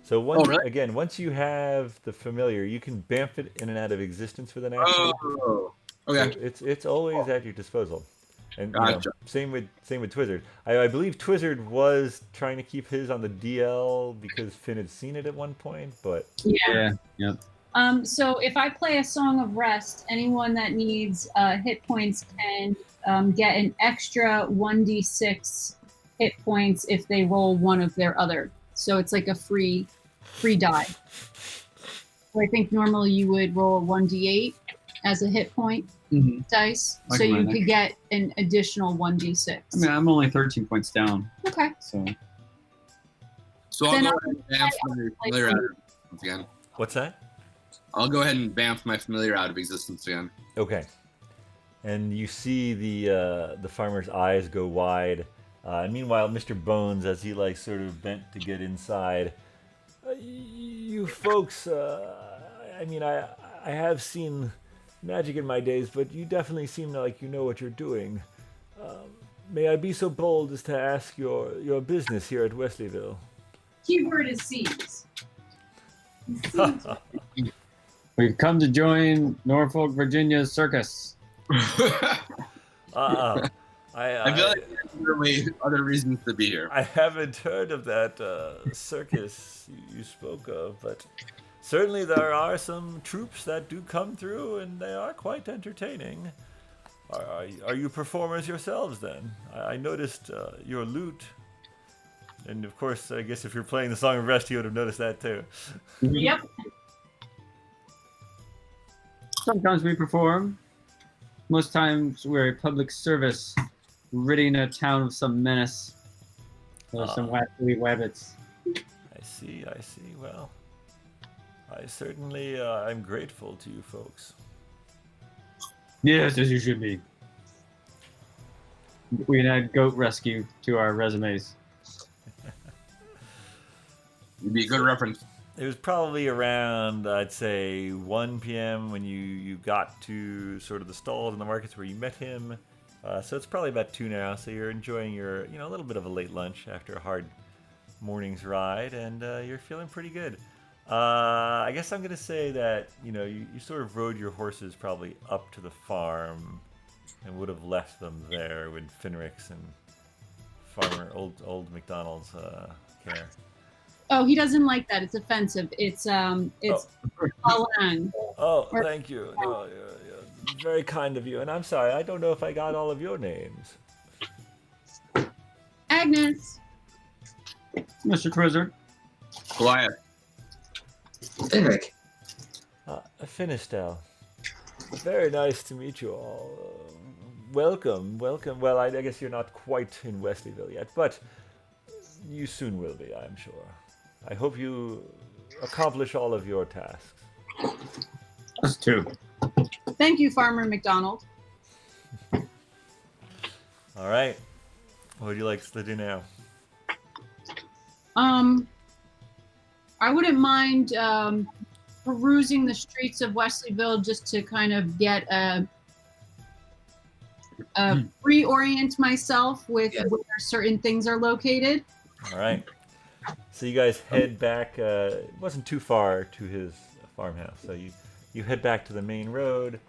So once, really? again, once you have the familiar, you can bamf it in and out of existence with an action. Oh, okay. So it's always at your disposal. And you know, Gotcha. same with Twizzard. I believe Twizzard was trying to keep his on the DL because Finn had seen it at one point, but Yeah. Yep. So if I play a Song of Rest, anyone that needs hit points can get an extra 1d6 hit points if they roll one of their other. So it's like a free die. So I think normally you would roll a 1d8 as a hit point dice, I so can you manage. could get an additional 1d6. I mean, I'm only 13 points down, Okay. so So I'll Then go ahead and bamf my familiar out of existence again. What's that? I'll go ahead and bamf my familiar out of existence again. Okay. And you see the farmer's eyes go wide. And meanwhile, Mr. Bones, as he like sort of bent to get inside, you folks, I mean, I have seen magic in my days, but you definitely seem like you know what you're doing. May I be so bold as to ask your business here at Wesleyville? Keyword is seeds. we've come to join Norfolk, Virginia's circus. I I feel like there's really other reasons to be here. I haven't heard of that circus you spoke of, but certainly there are some troops that do come through, and they are quite entertaining. Are you performers yourselves then? I noticed your lute, and of course, I guess if you're playing the Song of Rest, you would have noticed that too. Yep. Sometimes we perform. Most times we're a public service, ridding a town of some menace or some wacky wabbits. I see. Well, I certainly I'm grateful to you folks. Yes, as you should be. We can add goat rescue to our resumes. It'd be a good reference. It was probably around, I'd say, 1 p.m. when you got to sort of the stalls and the markets where you met him. So it's probably about 2 now. So you're enjoying your, a little bit of a late lunch after a hard morning's ride, and you're feeling pretty good. I guess I'm gonna say that you sort of rode your horses probably up to the farm, and would have left them there with Finric's and Farmer old McDonald's care. Oh, he doesn't like that. It's offensive. It's Alan. Oh, thank you. No, you're very kind of you. And I'm sorry, I don't know if I got all of your names. Agnes. Mr. Twizzard. Goliath. Finric. Finistel. Very nice to meet you all. Welcome. Well, I guess you're not quite in Wesleyville yet, but you soon will be, I'm sure. I hope you accomplish all of your tasks. Us too. Thank you, Farmer McDonald. All right. What would you like to do now? I wouldn't mind perusing the streets of Wesleyville just to kind of get reorient myself with where certain things are located. All right. So you guys head back. It wasn't too far to his farmhouse. So you head back to the main road,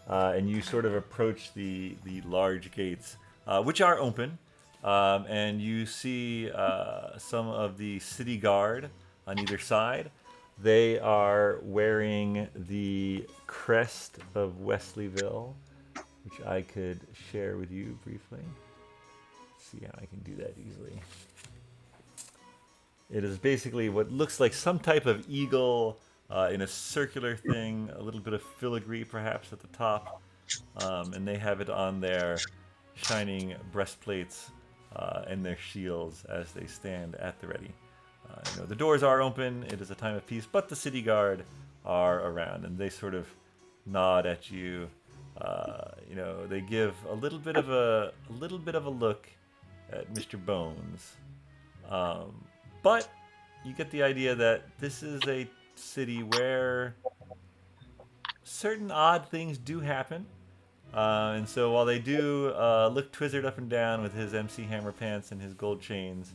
and you sort of approach the large gates, which are open, and you see some of the city guard on either side. They are wearing the crest of Wesleyville, which I could share with you briefly. Let's see how I can do that easily. It is basically what looks like some type of eagle in a circular thing, a little bit of filigree perhaps at the top, and they have it on their shining breastplates and their shields as they stand at the ready. The doors are open, it is a time of peace, but the city guard are around, and they sort of nod at you. They give a little bit of a look at Mr. Bones. But you get the idea that this is a city where certain odd things do happen. And so while they do look Twizzard up and down with his MC Hammer pants and his gold chains,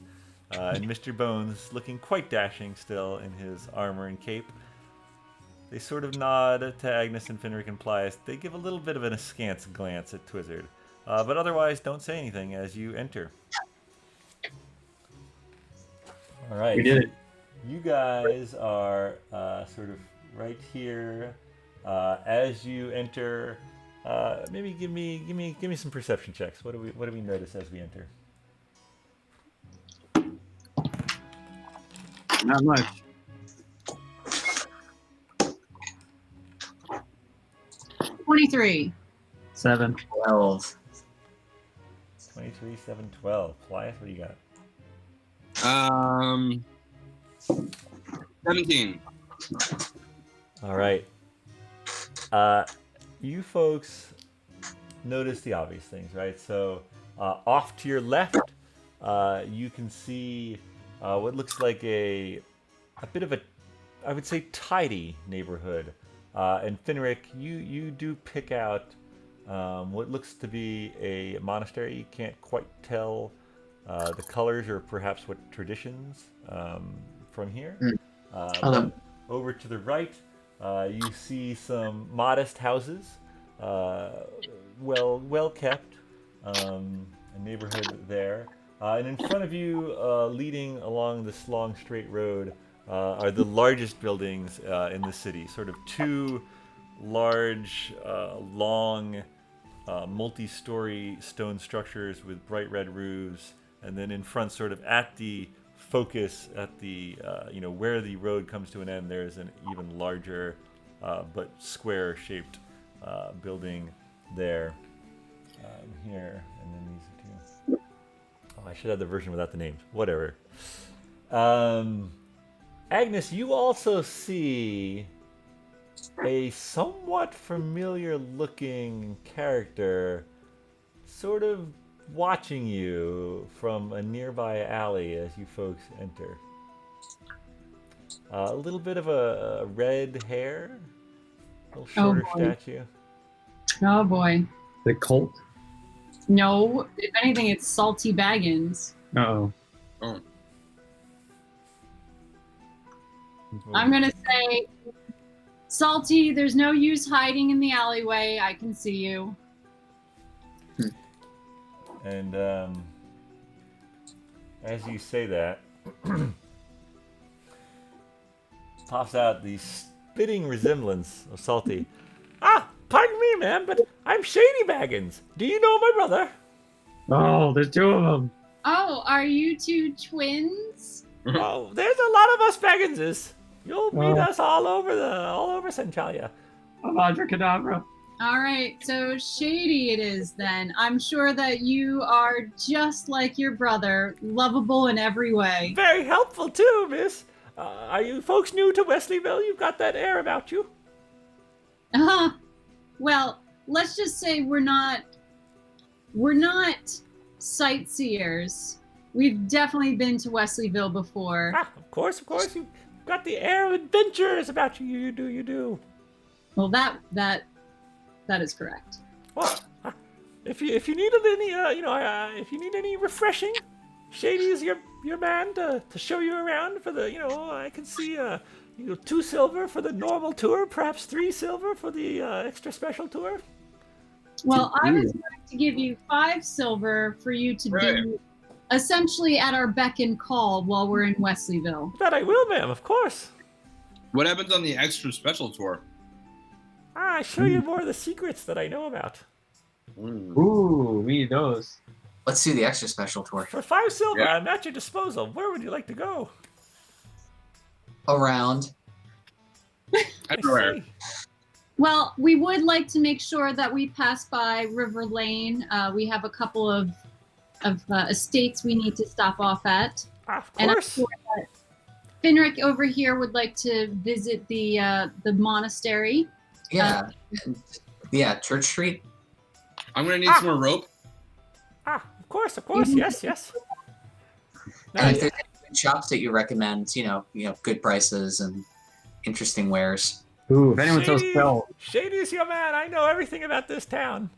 and Mr. Bones looking quite dashing still in his armor and cape, they sort of nod to Agnes and Finric and Paelias. They give a little bit of an askance glance at Twizzard, but otherwise don't say anything as you enter. All right. We did it. You guys are sort of right here. As you enter, maybe give me some perception checks. What do we notice as we enter? Not much. $23. 7. 12. 23, 7, 12. Paelias, what do you got? 17. All right. You folks notice the obvious things, right? So off to your left, you can see what looks like a bit of a, I would say, tidy neighborhood. And Finric, you do pick out what looks to be a monastery. You can't quite tell the colors or perhaps what traditions from here. But over to the right, you see some modest houses, well kept, a neighborhood there. And in front of you, leading along this long straight road, are the largest buildings in the city. Sort of two large, long, multi-story stone structures with bright red roofs, and then in front, sort of at the focus, at the where the road comes to an end, there's an even larger but square-shaped building there. Here, and then these two. Oh, I should have the version without the names. Whatever. Agnes, you also see a somewhat familiar-looking character, sort of watching you from a nearby alley as you folks enter. A little bit of a red hair, a little shorter statue. Oh boy. The cult? No, if anything, it's Salty Baggins. Uh-oh. Oh. I'm gonna say, Salty, there's no use hiding in the alleyway. I can see you. And as you say that, pops out the spitting resemblance of Salty. Ah, pardon me, ma'am, but I'm Shady Baggins. Do you know my brother? Oh, there's two of them. Oh, are you two twins? Oh, there's a lot of us Bagginses. You'll meet us all over Centralia. Abracadabra. All right, so Shady it is then. I'm sure that you are just like your brother, lovable in every way. Very helpful too, miss. Are you folks new to Wesleyville? You've got that air about you. Well, let's just say we're not sightseers. We've definitely been to Wesleyville before. Ah, of course. You've got the air of adventurers about you. You do. Well, that is correct. Well, if you needed any, if you need any refreshing, Shady is your man to show you around for the, I can see, 2 silver for the normal tour, perhaps 3 silver for the extra special tour. Well, I was going to give you 5 silver for you to do essentially at our beck and call while we're in Wesleyville. That I will, ma'am, of course. What happens on the extra special tour? I show you more of the secrets that I know about. Ooh, we need those. Let's do the extra special tour. For 5 silver, Yeah. I'm at your disposal. Where would you like to go? Around. Everywhere. I see. Well, we would like to make sure that we pass by River Lane. We have a couple of estates we need to stop off at. Of And I'm course. sure that Finric over here would like to visit the monastery. Yeah. Yeah, Church Street. I'm gonna need some more rope. Of course. Yes. And if there's any good shops that you recommend, good prices and interesting wares. Ooh, if anyone sells spells. Shady's your man. I know everything about this town.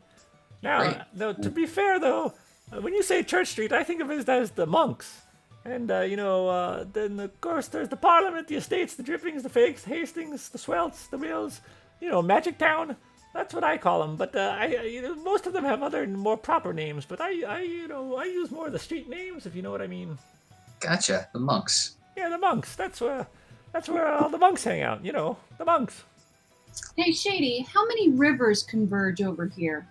Now, Great. though, to be fair, though, when you say Church Street, I think of it as the monks. And, then, of course, there's the Parliament, the Estates, the Drippings, the Fakes, Hastings, the Swelts, the Wills, Magic Town. That's what I call them. But most of them have other, more proper names. But I use more of the street names, if you know what I mean. Gotcha. The monks. Yeah, the monks. That's where all the monks hang out. The monks. Hey, Shady, how many rivers converge over here?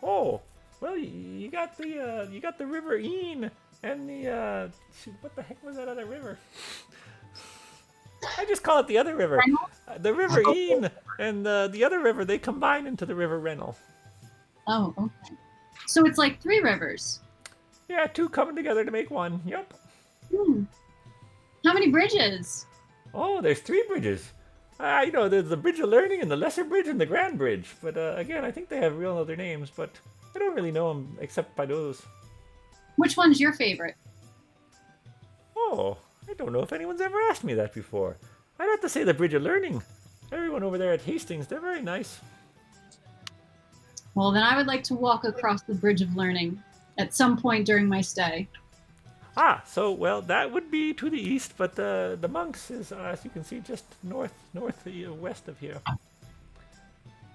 Oh, well, you got the River Een and the shoot, what the heck was that other river? I just call it the other river. Rennell? The River Een and the other river, they combine into the River Rennell. Oh, okay. So it's like 3 rivers. Yeah, 2 coming together to make 1. Yep. Hmm. How many bridges? Oh, there's 3 bridges. There's the Bridge of Learning and the Lesser Bridge and the Grand Bridge. But again, I think they have real other names, but I don't really know them except by those. Which one's your favorite? Oh, I don't know if anyone's ever asked me that before. I'd have to say the Bridge of Learning. Everyone over there at Hastings, they're very nice. Well, then I would like to walk across the Bridge of Learning at some point during my stay. Well, that would be to the east, but the monks is, as you can see, just west of here.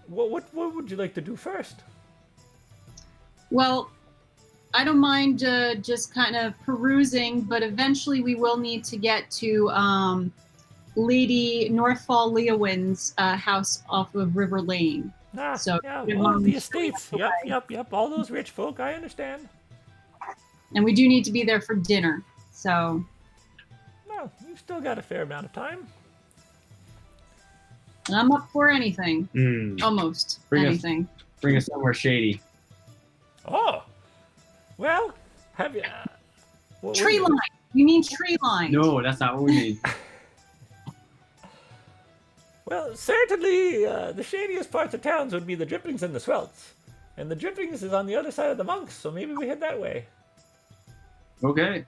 What would you like to do first? Well, I don't mind just kind of perusing, but eventually we will need to get to Lady Northfall Leowin's house off of River Lane. So all the estates. Yep. All those rich folk, I understand. And we do need to be there for dinner. So. Well, you've still got a fair amount of time. And I'm up for anything. Almost anything. Bring us somewhere shady. Oh, well, have you? Tree line. You mean tree line? No, that's not what we need. Well, certainly the shadiest parts of towns would be the Drippings and the Swelts. And the Drippings is on the other side of the monks, so maybe we head that way. Okay.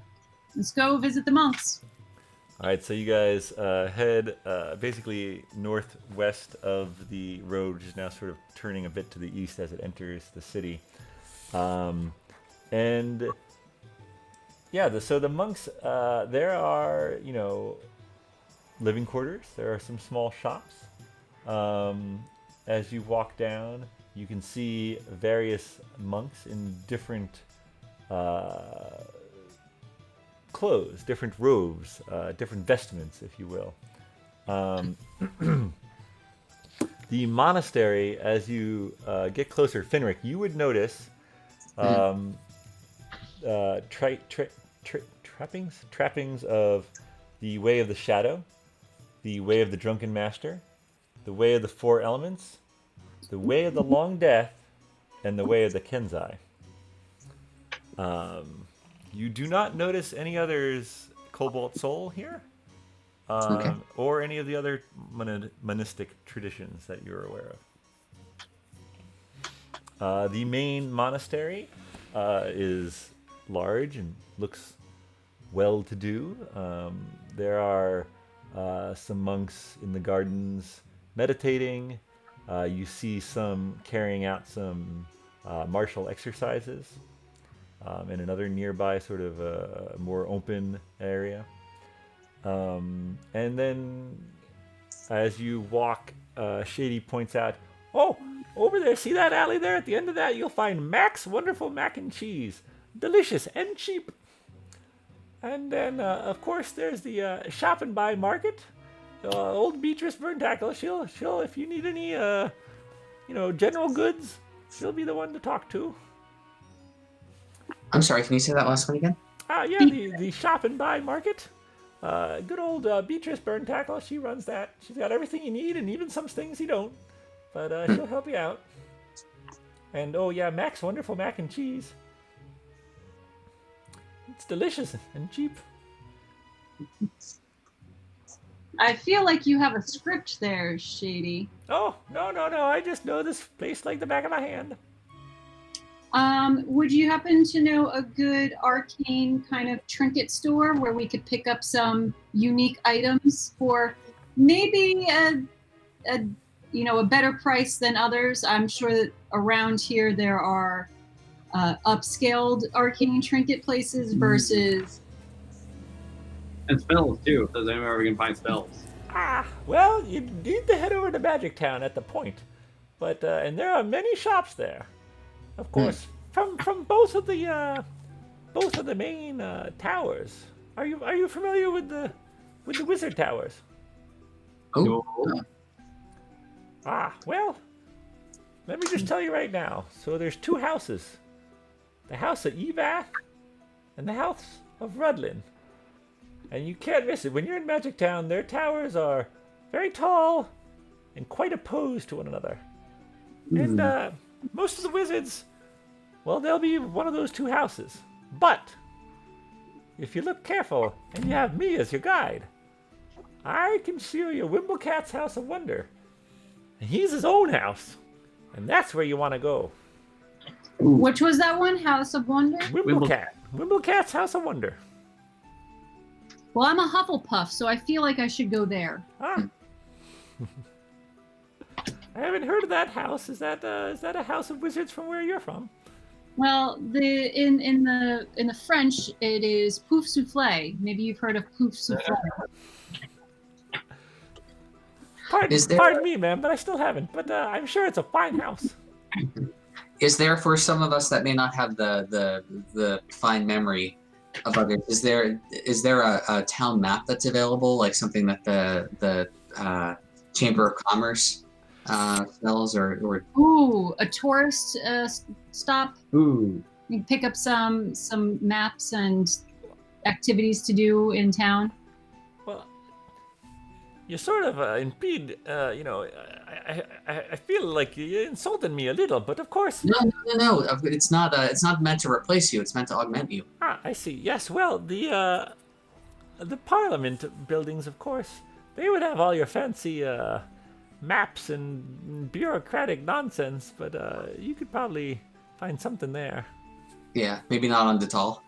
Let's go visit the monks. All right, so you guys head basically northwest of the road, which is now sort of turning a bit to the east as it enters the city. And yeah, so the monks, there are, living quarters. There are some small shops. As you walk down, you can see various monks in different clothes, different robes, different vestments, if you will. The monastery, as you get closer, Finric, you would notice trappings of the Way of the Shadow, the Way of the Drunken Master, the Way of the Four Elements, the Way of the Long Death, and the Way of the Kenzai. You do not notice any others Cobalt Soul here, or any of the other monistic traditions that you're aware of. The main monastery is large and looks well-to-do. There are some monks in the gardens meditating. You see some carrying out some martial exercises in another nearby sort of a more open area. And then as you walk, Shady points out, oh, over there, see that alley there? At the end of that, you'll find Mac's Wonderful Mac and Cheese. Delicious and cheap. And then, of course, there's the Shop and Buy Market. Old Beatrice Burntackle, she'll, if you need any, general goods, she'll be the one to talk to. I'm sorry, can you say that last one again? The Shop and Buy Market. Good old Beatrice Burntackle, she runs that. She's got everything you need and even some things you don't. But she'll help you out. And, oh yeah, Mac's Wonderful Mac and Cheese. It's delicious and cheap. I feel like you have a script there, Shady. Oh, no. I just know this place like the back of my hand. Would you happen to know a good arcane kind of trinket store where we could pick up some unique items for maybe a better price than others? I'm sure that around here there are upscaled arcane trinket places versus... And spells, too, if there's anywhere we can find spells. Well, you need to head over to Magic Town at the point. But, and there are many shops there. Of course, from both of the main towers. Are you familiar with the wizard towers? Oh. Well, let me just tell you right now. So there's 2 houses. The house of Evath and the house of Rudlin. And you can't miss it. When you're in Magic Town, their towers are very tall and quite opposed to one another. And most of the wizards, well, they'll be one of those two houses. But if you look careful and you have me as your guide, I can show you Wimblecat's House of Wonder. And he's his own house. And that's where you want to go. Which was that one? House of Wonder? Wimblecat. Wimblecat's House of Wonder. Well, I'm a Hufflepuff, so I feel like I should go there. Ah. I haven't heard of that house. Is that a house of wizards from where you're from? Well, in the French, it is Pouf Soufflé. Maybe you've heard of Pouf Soufflé. Pardon me, ma'am, but I still haven't. But I'm sure it's a fine house. Is there, for some of us that may not have the fine memory of others, is there a town map that's available, like something that the Chamber of Commerce sells, or Ooh, a tourist stop. Ooh. You can pick up some maps and activities to do in town. Well, you sort of impede. I feel like you insulted me a little, but of course. No. It's not meant to replace you. It's meant to augment you. Ah, I see. Yes. Well, the Parliament buildings, of course, they would have all your fancy maps and bureaucratic nonsense, but you could probably find something there. Yeah, maybe not on Detal.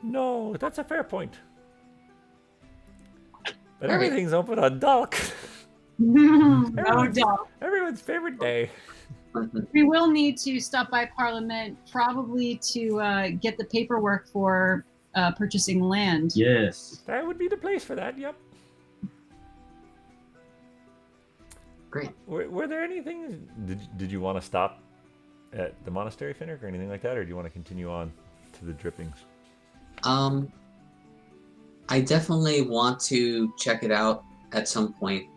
No, that's a fair point. But All right. everything's open on Dulk. No doubt. Everyone's favorite day. We will need to stop by Parliament, probably to get the paperwork for purchasing land. Yes. That would be the place for that. Yep. Great. Were there anything? Did you want to stop at the monastery, Finric, or anything like that, or do you want to continue on to the drippings? I definitely want to check it out at some point,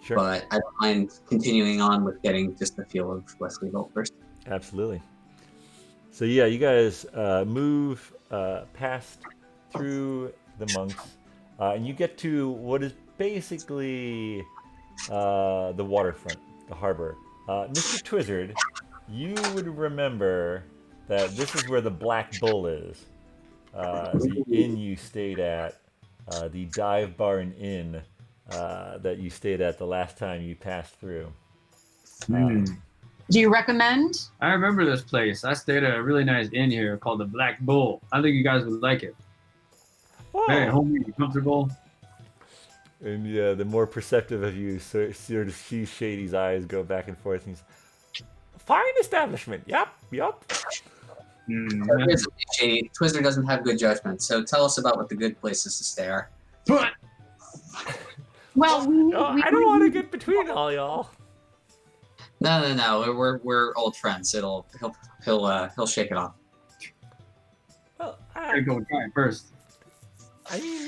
Sure. but I don't mind continuing on with getting just the feel of Wesleyville first. Absolutely. So yeah, you guys move past through the monks, and you get to what is basically the waterfront, the harbor. Mr. Twizzard, you would remember that this is where the Black Bull is. The inn you stayed at, the dive bar and inn that you stayed at the last time you passed through. Do you recommend? I remember this place. I stayed at a really nice inn here called the Black Bull. I think you guys would like it. Very homey, comfortable. And yeah, the more perceptive of you sort of see Shady's eyes go back and forth. And he's, fine establishment. Yep. Shady, Twizzler doesn't have good judgment, so tell us about what the good places to stay are. Well, I don't want to get between all y'all. No. We're old friends. He'll shake it off. Well, I go try it first. I mean,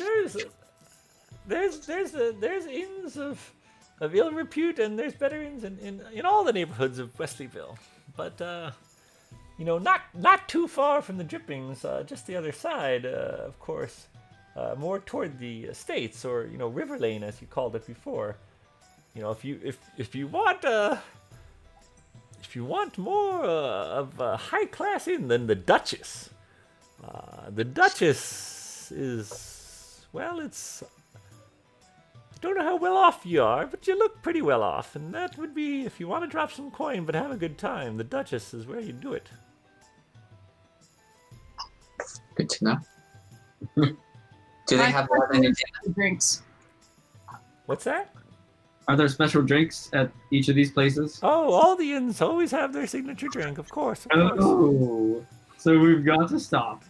there's inns of ill repute, and there's better inns in all the neighborhoods of Wesleyville. But not too far from the drippings, just the other side, of course, more toward the estates, or River Lane as you called it before. If you want more of a high class inn than the Duchess. The Duchess is, well, it's, I don't know how well off you are, but you look pretty well off, and that would be, if you want to drop some coin but have a good time, the Duchess is where you do it. Good to know. Do they have drinks? What's that? Are there special drinks at each of these places? Oh, all the inns always have their signature drink, of course. Oh, so we've got to stop.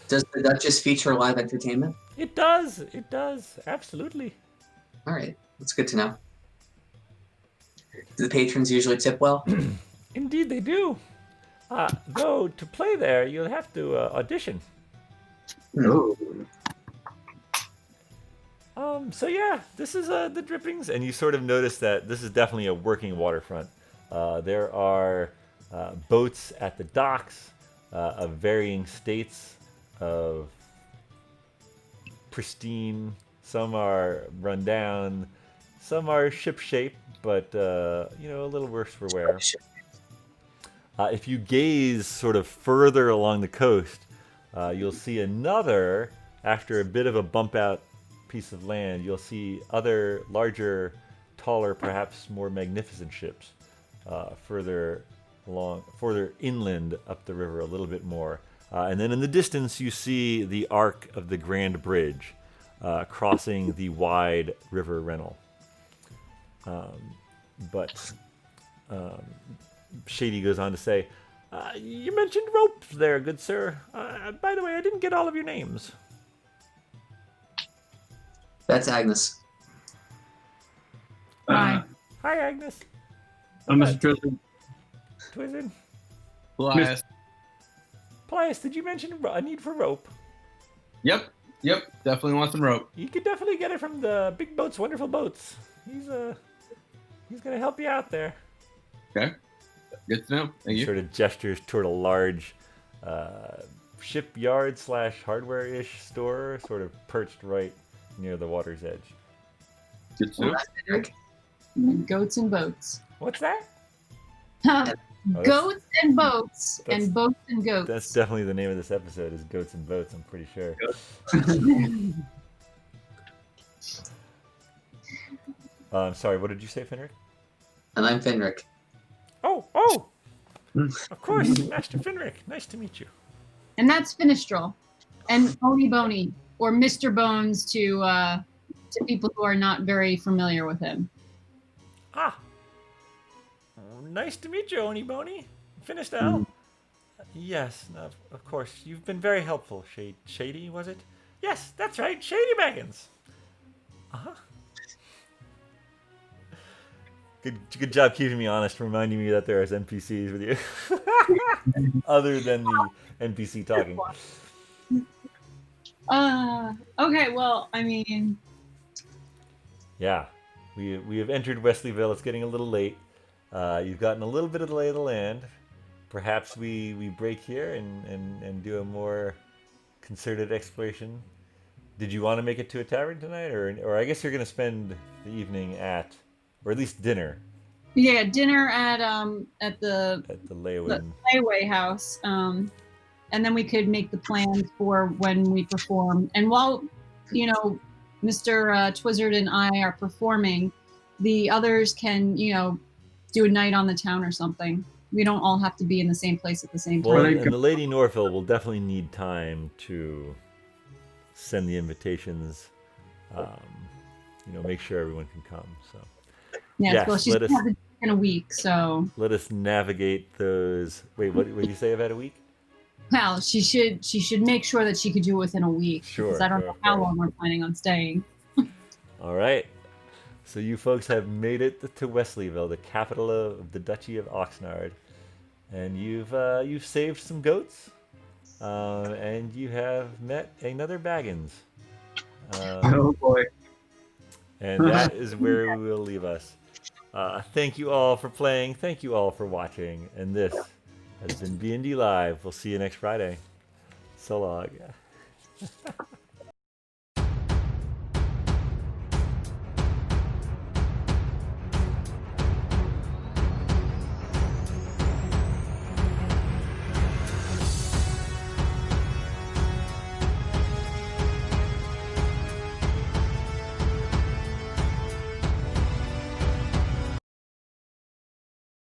Does the Duchess feature live entertainment? It does, absolutely. All right, that's good to know. Do the patrons usually tip well? Indeed they do. Though, to play there, you'll have to audition. Oh. So yeah, this is the drippings, and you sort of notice that this is definitely a working waterfront. There are boats at the docks of varying states. of pristine. Some are run down. Some are ship-shape, but a little worse for wear. If you gaze sort of further along the coast, you'll see another, after a bit of a bump out piece of land, you'll see other larger, taller, perhaps more magnificent ships further inland up the river a little bit more. And then in the distance, you see the arc of the Grand Bridge crossing the wide river Rennell. But Shady goes on to say, you mentioned ropes there, good sir. By the way, I didn't get all of your names. That's Agnes. Hi. Hi, Agnes. I'm Mr. Tristan. Twizzard. Paelias. Paelias, did you mention a need for rope? Yep. Definitely want some rope. You could definitely get it from the Big Boats, Wonderful Boats. He's gonna help you out there. Okay. Good to know. Thank He you. sort of gestures toward a large shipyard / hardware-ish store, sort of perched right near the water's edge. Good to know. Finric. Goats and boats. What's that? Goats and boats, that's- and boats and goats. That's definitely the name of this episode, is Goats and Boats, I'm pretty sure. I'm sorry, what did you say, Finric? And I'm Finric. Oh! Of course, Master Finric. Nice to meet you. And that's Finistral. And Oni Bony, or Mr. Bones to people who are not very familiar with him. Ah! Nice to meet you, Oni Bony. Finished Al? Yes, of course. You've been very helpful, Shady, was it? Yes, that's right, Shady Baggins. Uh-huh. Good job keeping me honest, reminding me that there is NPCs with you. Other than the NPC talking. Okay, well, I mean, Yeah, we have entered Wesleyville. It's getting a little late. You've gotten a little bit of the lay of the land. Perhaps we break here and do a more concerted exploration. Did you want to make it to a tavern tonight, or I guess you're going to spend the evening at, or at least dinner yeah, dinner at the at the Leywin. Highway House, and then we could make the plans for when we perform. And while, Mr. Twizzard and I are performing, the others can, do a night on the town or something. We don't all have to be in the same place at the same time. Well, Right. and the Lady Norville will definitely need time to send the invitations. Make sure everyone can come. So Yes, yes, well, she's let gonna us- have to do it in a week, so let us navigate those. Wait, what did you say about a week? well, she should make sure that she could do it within a week. Sure, Because I don't sure, know how sure. long we're planning on staying. All right. So you folks have made it to Wesleyville, the capital of the Duchy of Oxnard, and you've saved some goats, and you have met another Baggins. Oh boy. And that is where we will leave us. Thank you all for playing. Thank you all for watching. And this has been BND Live. We'll see you next Friday. So long.